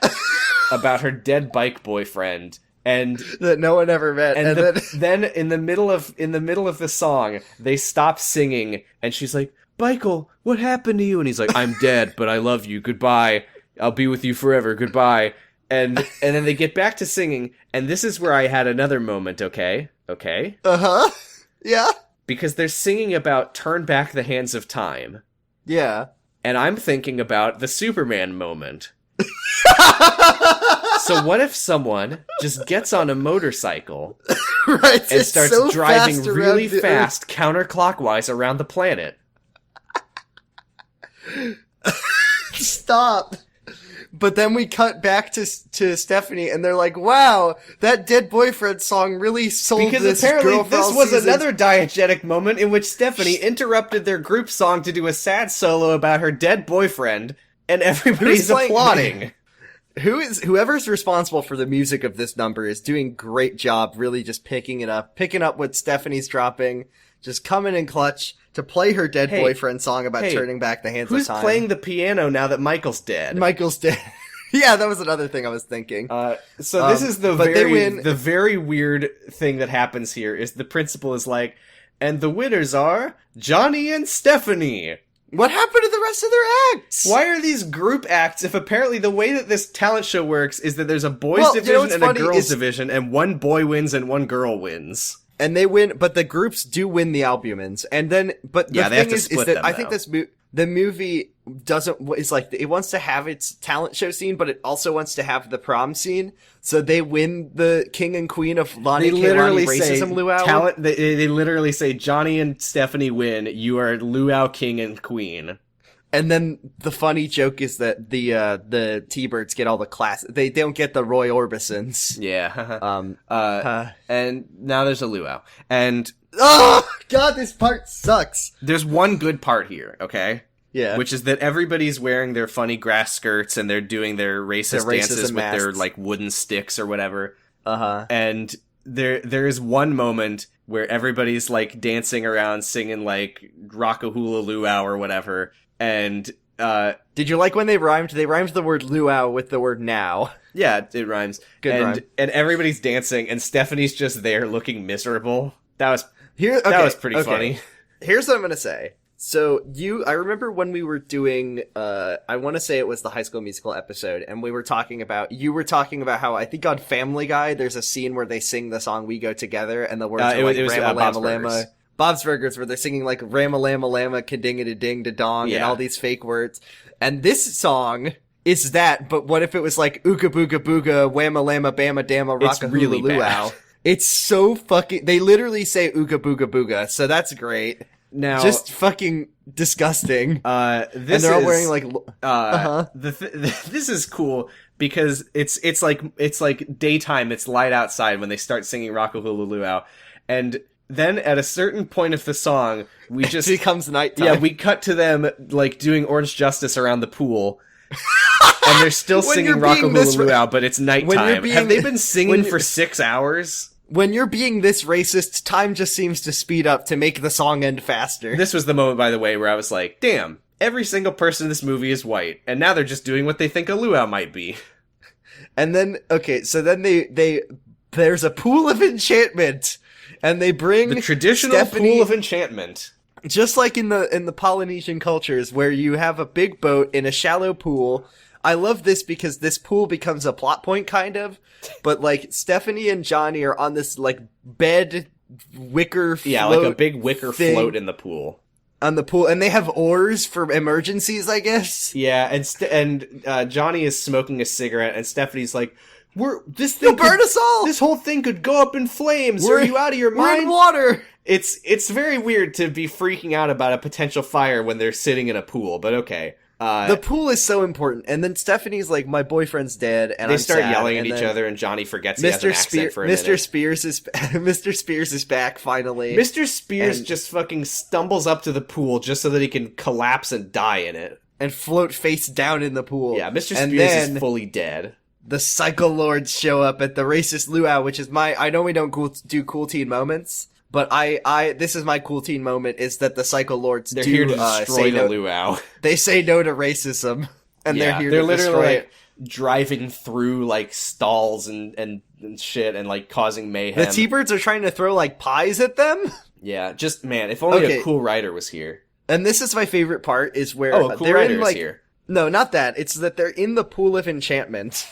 her dead bike boyfriend, and that no one ever met. And then in the middle of the song, they stop singing, and she's like, "Michael, what happened to you?" And he's like, "I'm dead, but I love you. Goodbye. I'll be with you forever. Goodbye." And then they get back to singing, and this is where I had another moment. Okay. Yeah. Because they're singing about "Turn Back the Hands of Time." Yeah. And I'm thinking about the Superman moment. So what if someone just gets on a motorcycle and starts driving really fast counterclockwise around the planet? Stop. But then we cut back to Stephanie, and they're like, "Wow, that dead boyfriend song really sold because this apparently girl for this all was seasons." Another diegetic moment in which Stephanie interrupted their group song to do a sad solo about her dead boyfriend, and everybody's applauding. Whoever's responsible for the music of this number is doing a great job, really just picking up what Stephanie's dropping, just coming in clutch to play her dead boyfriend song about turning back the hands of time. Who's playing the piano now that Michael's dead? Michael's dead. Yeah, that was another thing I was thinking. So this is the very weird thing that happens here is the principal is like, and the winners are Johnny and Stephanie. What happened to the rest of their acts? Why are these group acts if apparently the way that this talent show works is that there's a boys division and a girls division, and one boy wins and one girl wins? And they win, but the groups do win the albumins. And then, but the thing is that I think the movie is like, it wants to have its talent show scene, but it also wants to have the prom scene. So they win the king and queen of Lonnie Kaylani racism luau. They literally say, Johnny and Stephanie win, you are luau king and queen. And then the funny joke is that the T-Birds get all the class. They don't get the Roy Orbisons. Yeah. And now there's a luau. And oh god, this part sucks. There's one good part here, okay? Yeah. Which is that everybody's wearing their funny grass skirts and they're doing their racist dances with their like wooden sticks or whatever. And there is one moment where everybody's like dancing around singing like Rockahula Luau or whatever. And did you like when they rhymed? They rhymed the word luau with the word now. Yeah, it rhymes. Good rhyme. And everybody's dancing, and Stephanie's just there looking miserable. That was pretty funny. Here's what I'm gonna say. So I remember when we were doing, I want to say it was the High School Musical episode, and you were talking about how I think on Family Guy there's a scene where they sing the song "We Go Together" and the words are like "Rama Lama Lama." Bob's Burgers, where they're singing like Rama Lama Lama, Kading-a-da-ding-da-dong, and all these fake words. And this song is that, but what if it was like Ooga Booga Booga, Whamma Lama Bama Dama, Rocka Hula Luau? It's so fucking, they literally say Ooga Booga Booga, so that's great. Now, just fucking disgusting. And they're all wearing like, this is cool because it's like daytime, it's light outside when they start singing Rocka Hula Luau. And then at a certain point of the song, we just it becomes nighttime. Yeah, we cut to them like doing Orange Justice around the pool, and they're still singing Rocka Hula Luau, but it's nighttime. Have they been singing for 6 hours? When you're being this racist, time just seems to speed up to make the song end faster. This was the moment, by the way, where I was like, "Damn, every single person in this movie is white, and now they're just doing what they think a luau might be." And then there's a pool of enchantment. And they bring the traditional pool of enchantment. Just like in the Polynesian cultures where you have a big boat in a shallow pool. I love this because this pool becomes a plot point kind of. But like Stephanie and Johnny are on this like bed wicker float. Yeah, like a big wicker thing float in the pool. On the pool, and they have oars for emergencies, I guess. Yeah, and Johnny is smoking a cigarette, and Stephanie's like, this thing You'll burn us all! This whole thing could go up in flames. Are you out of your mind? We're in water! It's very weird to be freaking out about a potential fire when they're sitting in a pool, but okay. The pool is so important, and then Stephanie's like, my boyfriend's dead, and they I'm start sad, yelling at each other, and Johnny forgets he has an accent for a minute. Mr. Spears is back, finally. Mr. Spears just fucking stumbles up to the pool just so that he can collapse and die in it. And float face down in the pool. Yeah, Mr. Spears is fully dead. The Psycho Lords show up at the racist luau, which is I know we don't do cool teen moments, but this is my cool teen moment, is that the Psycho Lords They're here to destroy the luau. They say no to racism, and they're here to destroy literally it. Driving through like stalls and shit and like causing mayhem. The T-Birds are trying to throw like pies at them. Yeah, just man, if only a cool writer was here. And this is my favorite part, is where a cool they're writer in like is here. No, not that. It's that they're in the pool of enchantment.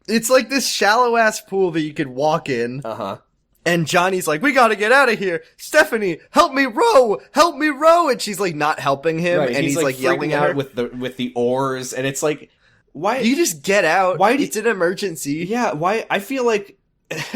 It's like this shallow ass pool that you could walk in. Uh-huh. And Johnny's like, we gotta get out of here. Stephanie, help me row! Help me row! And she's like not helping him, right, and he's like yelling at her with the oars, and it's like, why you just get out? It's an emergency. Yeah, why? I feel like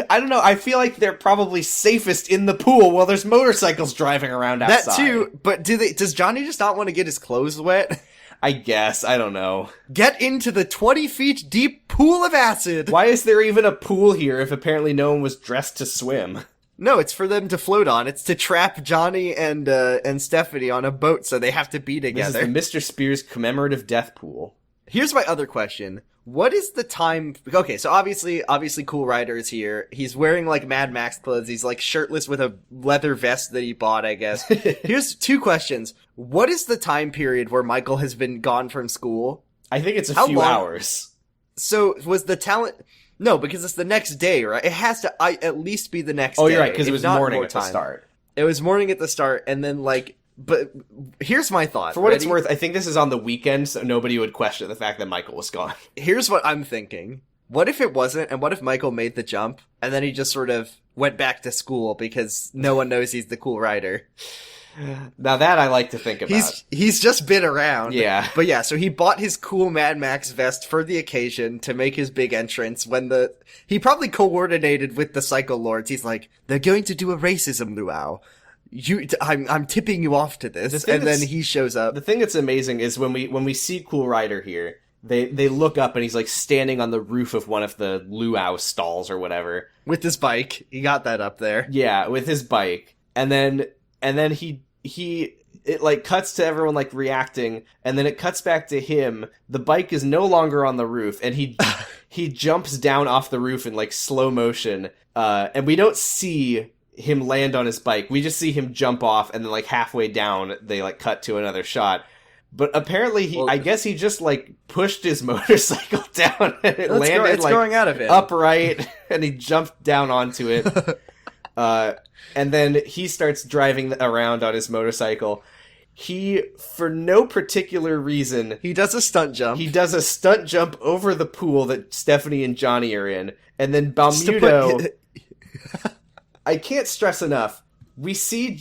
I don't know. I feel like they're probably safest in the pool while there's motorcycles driving around outside. That too, but does Johnny just not want to get his clothes wet? I guess. I don't know. Get into the 20 feet deep pool of acid! Why is there even a pool here if apparently no one was dressed to swim? No, it's for them to float on. It's to trap Johnny and Stephanie on a boat so they have to be together. This is the Mr. Spears commemorative death pool. Here's my other question. What is the time? Okay, so obviously Cool Rider is here. He's wearing like Mad Max clothes. He's like shirtless with a leather vest that he bought, I guess. Here's two questions. What is the time period where Michael has been gone from school? I think it's a few hours. So was the talent? No, because it's the next day, right? It has to at least be the next day. Oh, you're right, because it was morning at the start. It was morning at the start, and then like... But here's my thought. For what it's worth, I think this is on the weekend, so nobody would question the fact that Michael was gone. Here's what I'm thinking. What if it wasn't, and what if Michael made the jump, and then he just sort of went back to school because no one knows he's the cool writer? Now that I like to think about. He's just been around. Yeah. But yeah, so he bought his cool Mad Max vest for the occasion to make his big entrance when he probably coordinated with the Psycho Lords. He's like, they're going to do a racism luau. I'm tipping you off to this, and then he shows up. The thing that's amazing is when we see Cool Rider here, they look up and he's like standing on the roof of one of the luau stalls or whatever with his bike. He got that up there. Yeah, with his bike, and then it like cuts to everyone like reacting, and then it cuts back to him. The bike is no longer on the roof, and he jumps down off the roof in like slow motion, and we don't see him land on his bike. We just see him jump off, and then like halfway down they like cut to another shot. But apparently I guess he just like pushed his motorcycle down and it landed it's going out of it upright and he jumped down onto it. And then he starts driving around on his motorcycle. He, for no particular reason, he does a stunt jump. He does a stunt jump over the pool that Stephanie and Johnny are in, and then Balmuto I can't stress enough. We see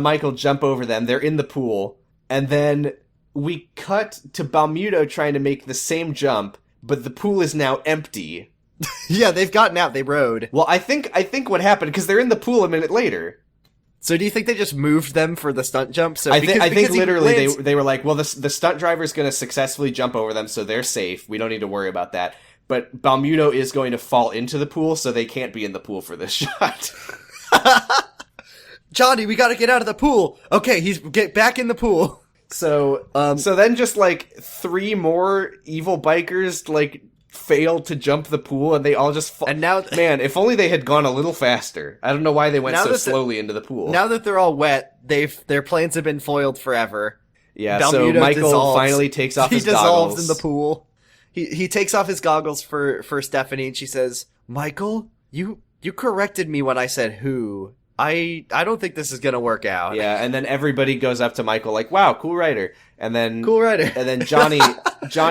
Michael jump over them. They're in the pool, and then we cut to Balmuto trying to make the same jump, but the pool is now empty. Yeah, they've gotten out. They rode. Well, I think what happened, because they're in the pool a minute later. So do you think they just moved them for the stunt jump? So I think literally they were like, well, the stunt driver's going to successfully jump over them, so they're safe. We don't need to worry about that. But Balmuto is going to fall into the pool, so they can't be in the pool for this shot. Johnny, we gotta get out of the pool. Okay, get back in the pool. So then just like 3 more evil bikers like failed to jump the pool, and they all just fall. And now, man, if only they had gone a little faster. I don't know why they went so slowly into the pool. Now that they're all wet, their plans have been foiled forever. Yeah, Balmuto so Michael finally takes off his goggles. He dissolves in the pool. He takes off his goggles for Stephanie, and she says, "Michael, you corrected me when I said who. I don't think this is gonna work out." Yeah, and then everybody goes up to Michael like, "Wow, cool rider." And then cool rider. And then Johnny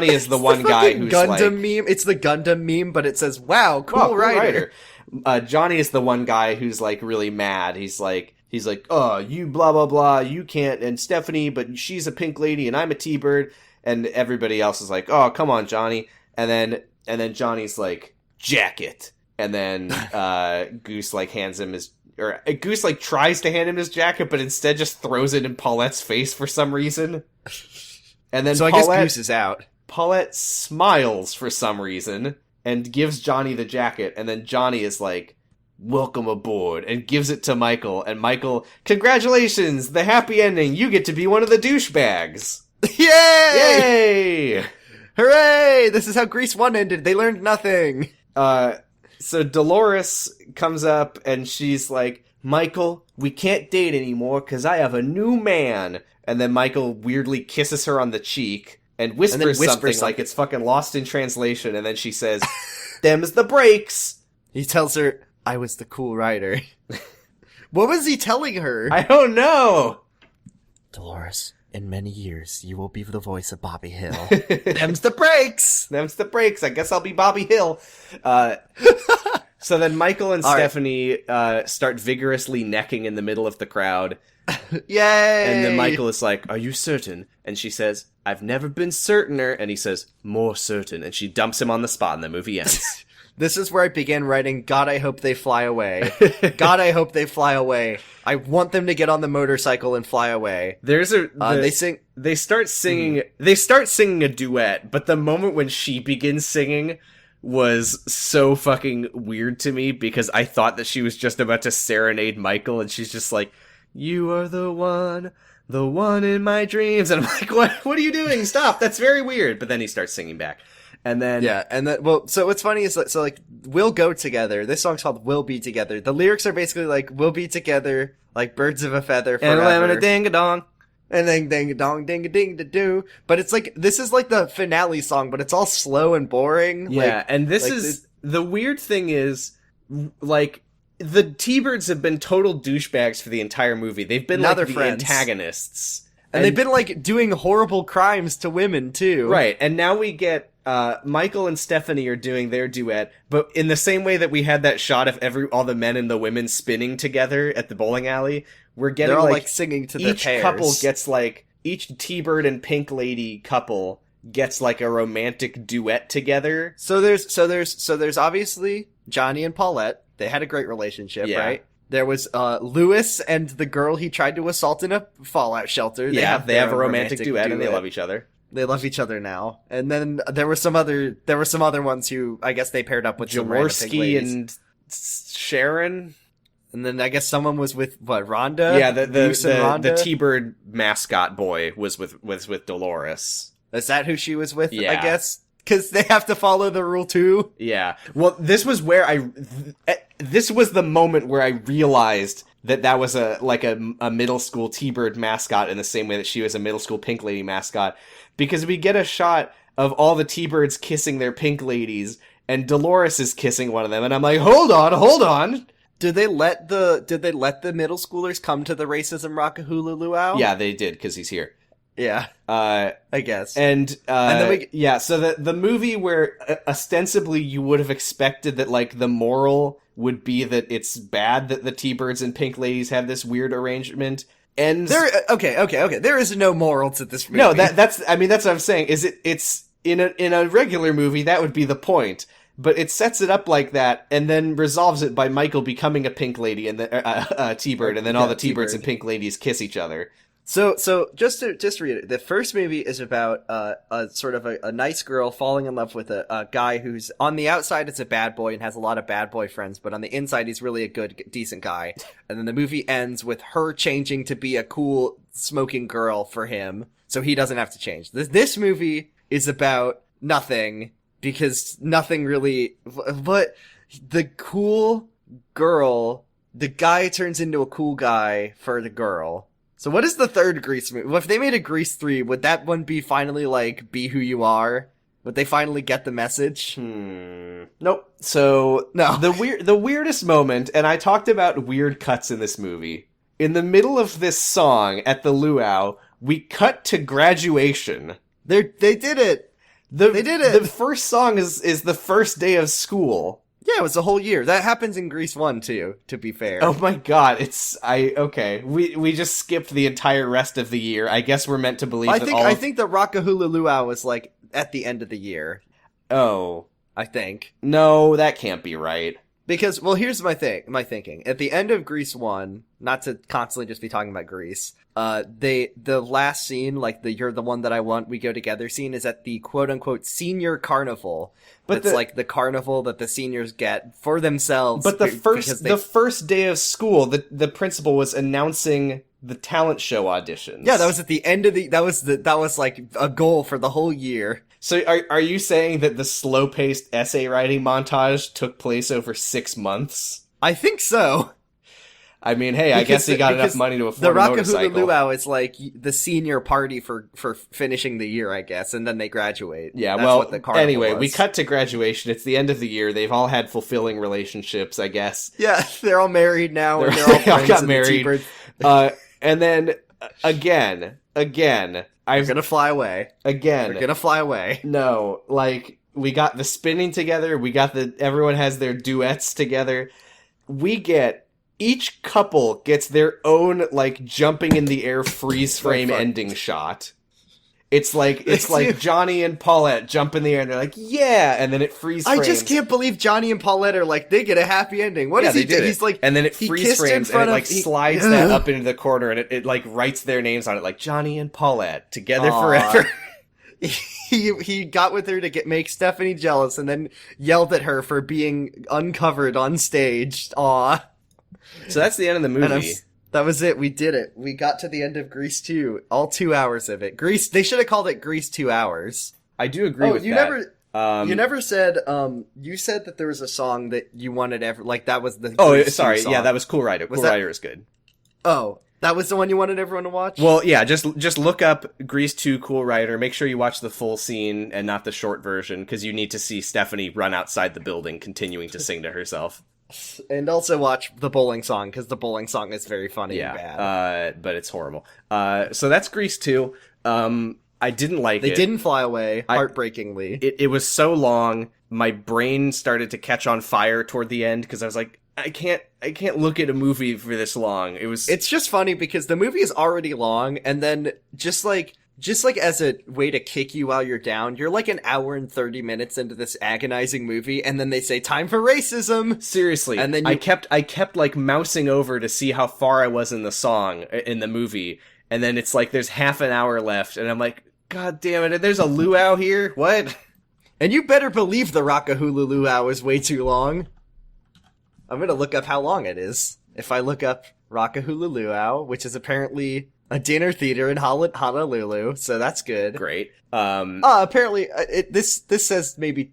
is the one guy who's Gundam like meme. It's the Gundam meme, but it says, "Wow, cool rider." Johnny is the one guy who's like really mad. He's like, oh, you blah blah blah, you can't, and Stephanie, but she's a pink lady and I'm a T-bird, and everybody else is like, oh, come on, Johnny, and then Johnny's like, jacket, and then Goose like hands him his, or Goose like tries to hand him his jacket, but instead just throws it in Paulette's face for some reason, and then so I guess Goose is out. Paulette smiles for some reason and gives Johnny the jacket, and then Johnny is like, welcome aboard, and gives it to Michael, and Michael, congratulations, the happy ending, you get to be one of the douchebags. Yay! Yay! Hooray! This is how Grease 1 ended, they learned nothing. So Dolores comes up, and she's like, Michael, we can't date anymore, because I have a new man. And then Michael weirdly kisses her on the cheek, and whispers something like it's fucking lost in translation, and then she says, them's the breaks. He tells her, I was the cool writer. What was he telling her? I don't know. Dolores, in many years, you will be the voice of Bobby Hill. Them's the breaks! Them's the breaks. I guess I'll be Bobby Hill. So then Michael and Stephanie start vigorously necking in the middle of the crowd. Yay! And then Michael is like, are you certain? And she says, I've never been certainer. And he says, more certain. And she dumps him on the spot and the movie ends. This is where I began writing, God, I hope they fly away. God, I hope they fly away. I want them to get on the motorcycle and fly away. They start singing a duet, but the moment when she begins singing was so fucking weird to me because I thought that she was just about to serenade Michael, and she's just like, you are the one in my dreams. And I'm like, what are you doing? Stop. That's very weird. But then he starts singing back. And then... Yeah, and then, well, so what's funny is, like, we'll go together. This song's called We'll Be Together. The lyrics are basically like, we'll be together, like birds of a feather forever. And a ding-a-dong. And then ding-a-dong, ding-a-ding-da-doo. But it's like, this is like the finale song, but it's all slow and boring. Yeah, like, and this is... The weird thing is, like... The T-Birds have been total douchebags for the entire movie. They've been like the antagonists. And they've been like doing horrible crimes to women too. Right. And now we get Michael and Stephanie are doing their duet, but in the same way that we had that shot of all the men and the women spinning together at the bowling alley, we're getting all like singing to their each pairs. Couple gets like each T-Bird and Pink Lady couple gets like a romantic duet together. So there's obviously Johnny and Paulette. They had a great relationship, right? There was Lewis and the girl he tried to assault in a fallout shelter. They have a romantic duet and they love each other. They love each other now. And then there were some other ones who I guess they paired up with Jaworski and Sharon. And then I guess someone was with Rhonda. Yeah, the T-Bird mascot boy was with Dolores. Is that who she was with? Yeah. I guess. Because they have to follow the rule too. Yeah. Well, this was the moment where I realized that was a middle school T-Bird mascot in the same way that she was a middle school Pink Lady mascot. Because we get a shot of all the T-Birds kissing their Pink Ladies, and Dolores is kissing one of them, and I'm like, hold on. Did they let the middle schoolers come to the Racism Rockahula Luau? Yeah, they did, because he's here. Yeah, I guess. And then so the movie where ostensibly you would have expected that like the moral would be that it's bad that the T-Birds and Pink Ladies have this weird arrangement. And okay. There is no moral to this movie. No, that's what I'm saying. It's in a regular movie that would be the point. But it sets it up like that, and then resolves it by Michael becoming a Pink Lady and the T-Bird, and then all the T-Birds and Pink Ladies kiss each other. So just to read it, the first movie is about a sort of a nice girl falling in love with a guy who's on the outside is a bad boy and has a lot of bad boy friends, but on the inside he's really a good, decent guy. And then the movie ends with her changing to be a cool smoking girl for him, so he doesn't have to change. This movie is about nothing because nothing really. But the cool girl, the guy turns into a cool guy for the girl. So what is the third Grease movie? Well, if they made a Grease 3, would that one be finally like, be who you are? Would they finally get the message? Nope. So, no. The weirdest moment, and I talked about weird cuts in this movie. In the middle of this song at the luau, we cut to graduation. They did it! They did it! The first song is the first day of school. Yeah, it was a whole year. That happens in Grease 1 too, to be fair. Oh my god, okay. We just skipped the entire rest of the year. I guess we're meant to believe I think the Rockahula Luau was like at the end of the year. Oh. I think. No, that can't be right. Because, well, here's my thinking. At the end of Grease 1, not to constantly just be talking about Grease, the last scene, like the "You're the One That I Want, We Go Together" scene, is at the quote-unquote senior carnival. But it's like the carnival that the seniors get for themselves. But the first day of school, the principal was announcing the talent show auditions. Yeah, that was at the end of that was like a goal for the whole year. So are you saying that the slow-paced essay writing montage took place over 6 months? I think so. I mean, hey, I guess he got enough money to afford a motorcycle. The Rockahula Luau is like the senior party for finishing the year, I guess, and then they graduate. Yeah, That's well, what the carnival anyway, was. we cut to graduation. It's the end of the year. They've all had fulfilling relationships, I guess. Yeah, they're all married now. They're all friends got and married. And then, again, I'm gonna fly away. Again. We're gonna fly away. No, like, we got the spinning together, we got everyone has their duets together. Each couple gets their own, like, jumping in the air freeze frame ending shot. It's like Johnny and Paulette jump in the air and they're like, yeah, and then it freeze frames. I just can't believe Johnny and Paulette are like, they get a happy ending. What does he do? He's like, and then it freeze frames and it like slides that up into the corner and it like writes their names on it, like Johnny and Paulette together forever. He got with her to make Stephanie jealous and then yelled at her for being uncovered on stage. Aw. So that's the end of the movie. That was it. We did it. We got to the end of Grease 2. All 2 hours of it. They should have called it Grease 2 Hours. I do agree with that. You never said, you said that there was a song that you wanted that was the Grease 2 song. Yeah, that was Cool Rider. Cool Rider is good. Oh, that was the one you wanted everyone to watch? Well, yeah, just look up Grease 2 Cool Rider. Make sure you watch the full scene and not the short version, because you need to see Stephanie run outside the building continuing to sing to herself. And also watch the bowling song, because the bowling song is very funny and bad. But it's horrible. So that's Grease 2. I didn't like it. They didn't fly away, heartbreakingly. It was so long, my brain started to catch on fire toward the end, because I was like, I can't look at a movie for this long. It's just funny, because the movie is already long, and then just like as a way to kick you while you're down, you're like an hour and 30 minutes into this agonizing movie, and then they say, time for racism! Seriously. And then I kept like mousing over to see how far I was in the movie, and then it's like there's half an hour left, and I'm like, god damn it, there's a luau here? What? And you better believe the Rockahula Luau is way too long. I'm gonna look up how long it is. If I look up Rockahula Luau, which is apparently a dinner theater in Honolulu, so that's good. Great. Apparently, this says maybe...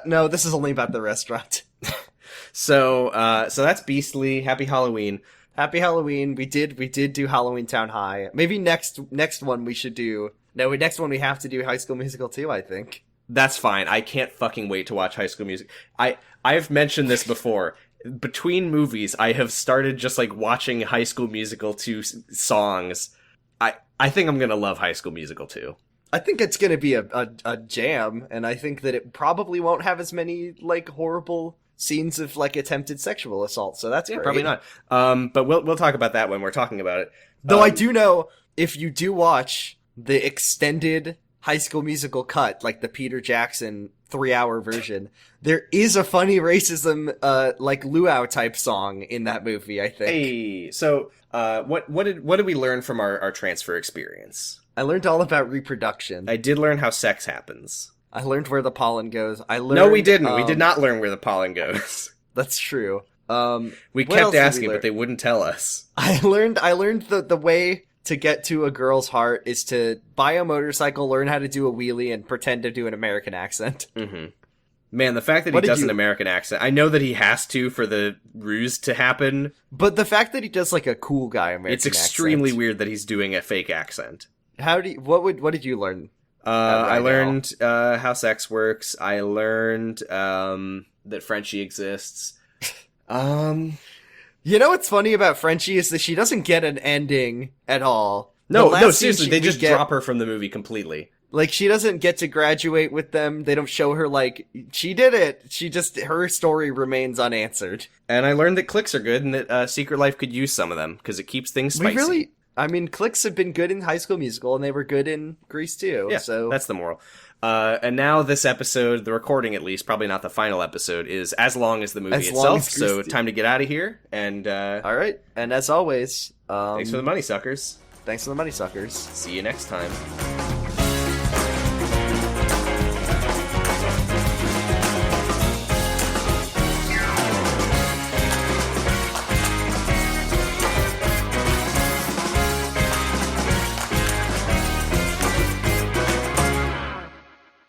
no, this is only about the restaurant. So that's Beastly. Happy Halloween. Happy Halloween. We did do Halloween Town High. Maybe next one we should do... No, next one we have to do High School Musical 2, I think. That's fine. I can't fucking wait to watch High School Musical. I've mentioned this before. Between movies, I have started just like watching High School Musical 2 songs. I think I'm gonna love High School Musical 2. I think it's gonna be a jam, and I think that it probably won't have as many like horrible scenes of like attempted sexual assault. So that's great. Probably not. But we'll talk about that when we're talking about it. Though I do know, if you do watch the extended High School Musical cut, like the Peter Jackson 3-hour version, there is a funny racism, like luau type song in that movie, I think. Hey, so, what did we learn from our transfer experience? I learned all about reproduction. I did learn how sex happens. I learned where the pollen goes. No, we didn't. We did not learn where the pollen goes. That's true. We kept asking, but they wouldn't tell us. I learned the way to get to a girl's heart is to buy a motorcycle, learn how to do a wheelie, and pretend to do an American accent. Mm-hmm. Man, the fact that he does an American accent, I know that he has to for the ruse to happen. But the fact that he does like a cool guy American accent. It's extremely weird that he's doing a fake accent. What did you learn? I learned how sex works. I learned that Frenchie exists. You know what's funny about Frenchie is that she doesn't get an ending at all. No, seriously, they just drop her from the movie completely. Like, she doesn't get to graduate with them. They don't show her, like, she did it. Her story remains unanswered. And I learned that cliques are good and that Secret Life could use some of them because it keeps things spicy. Cliques have been good in High School Musical, and they were good in Grease too. Yeah, so that's the moral. And now this episode, the recording at least, probably not the final episode, is as long as the movie itself. So time to get out of here. And all right. And as always, thanks for the money, suckers. Thanks for the money, suckers. See you next time.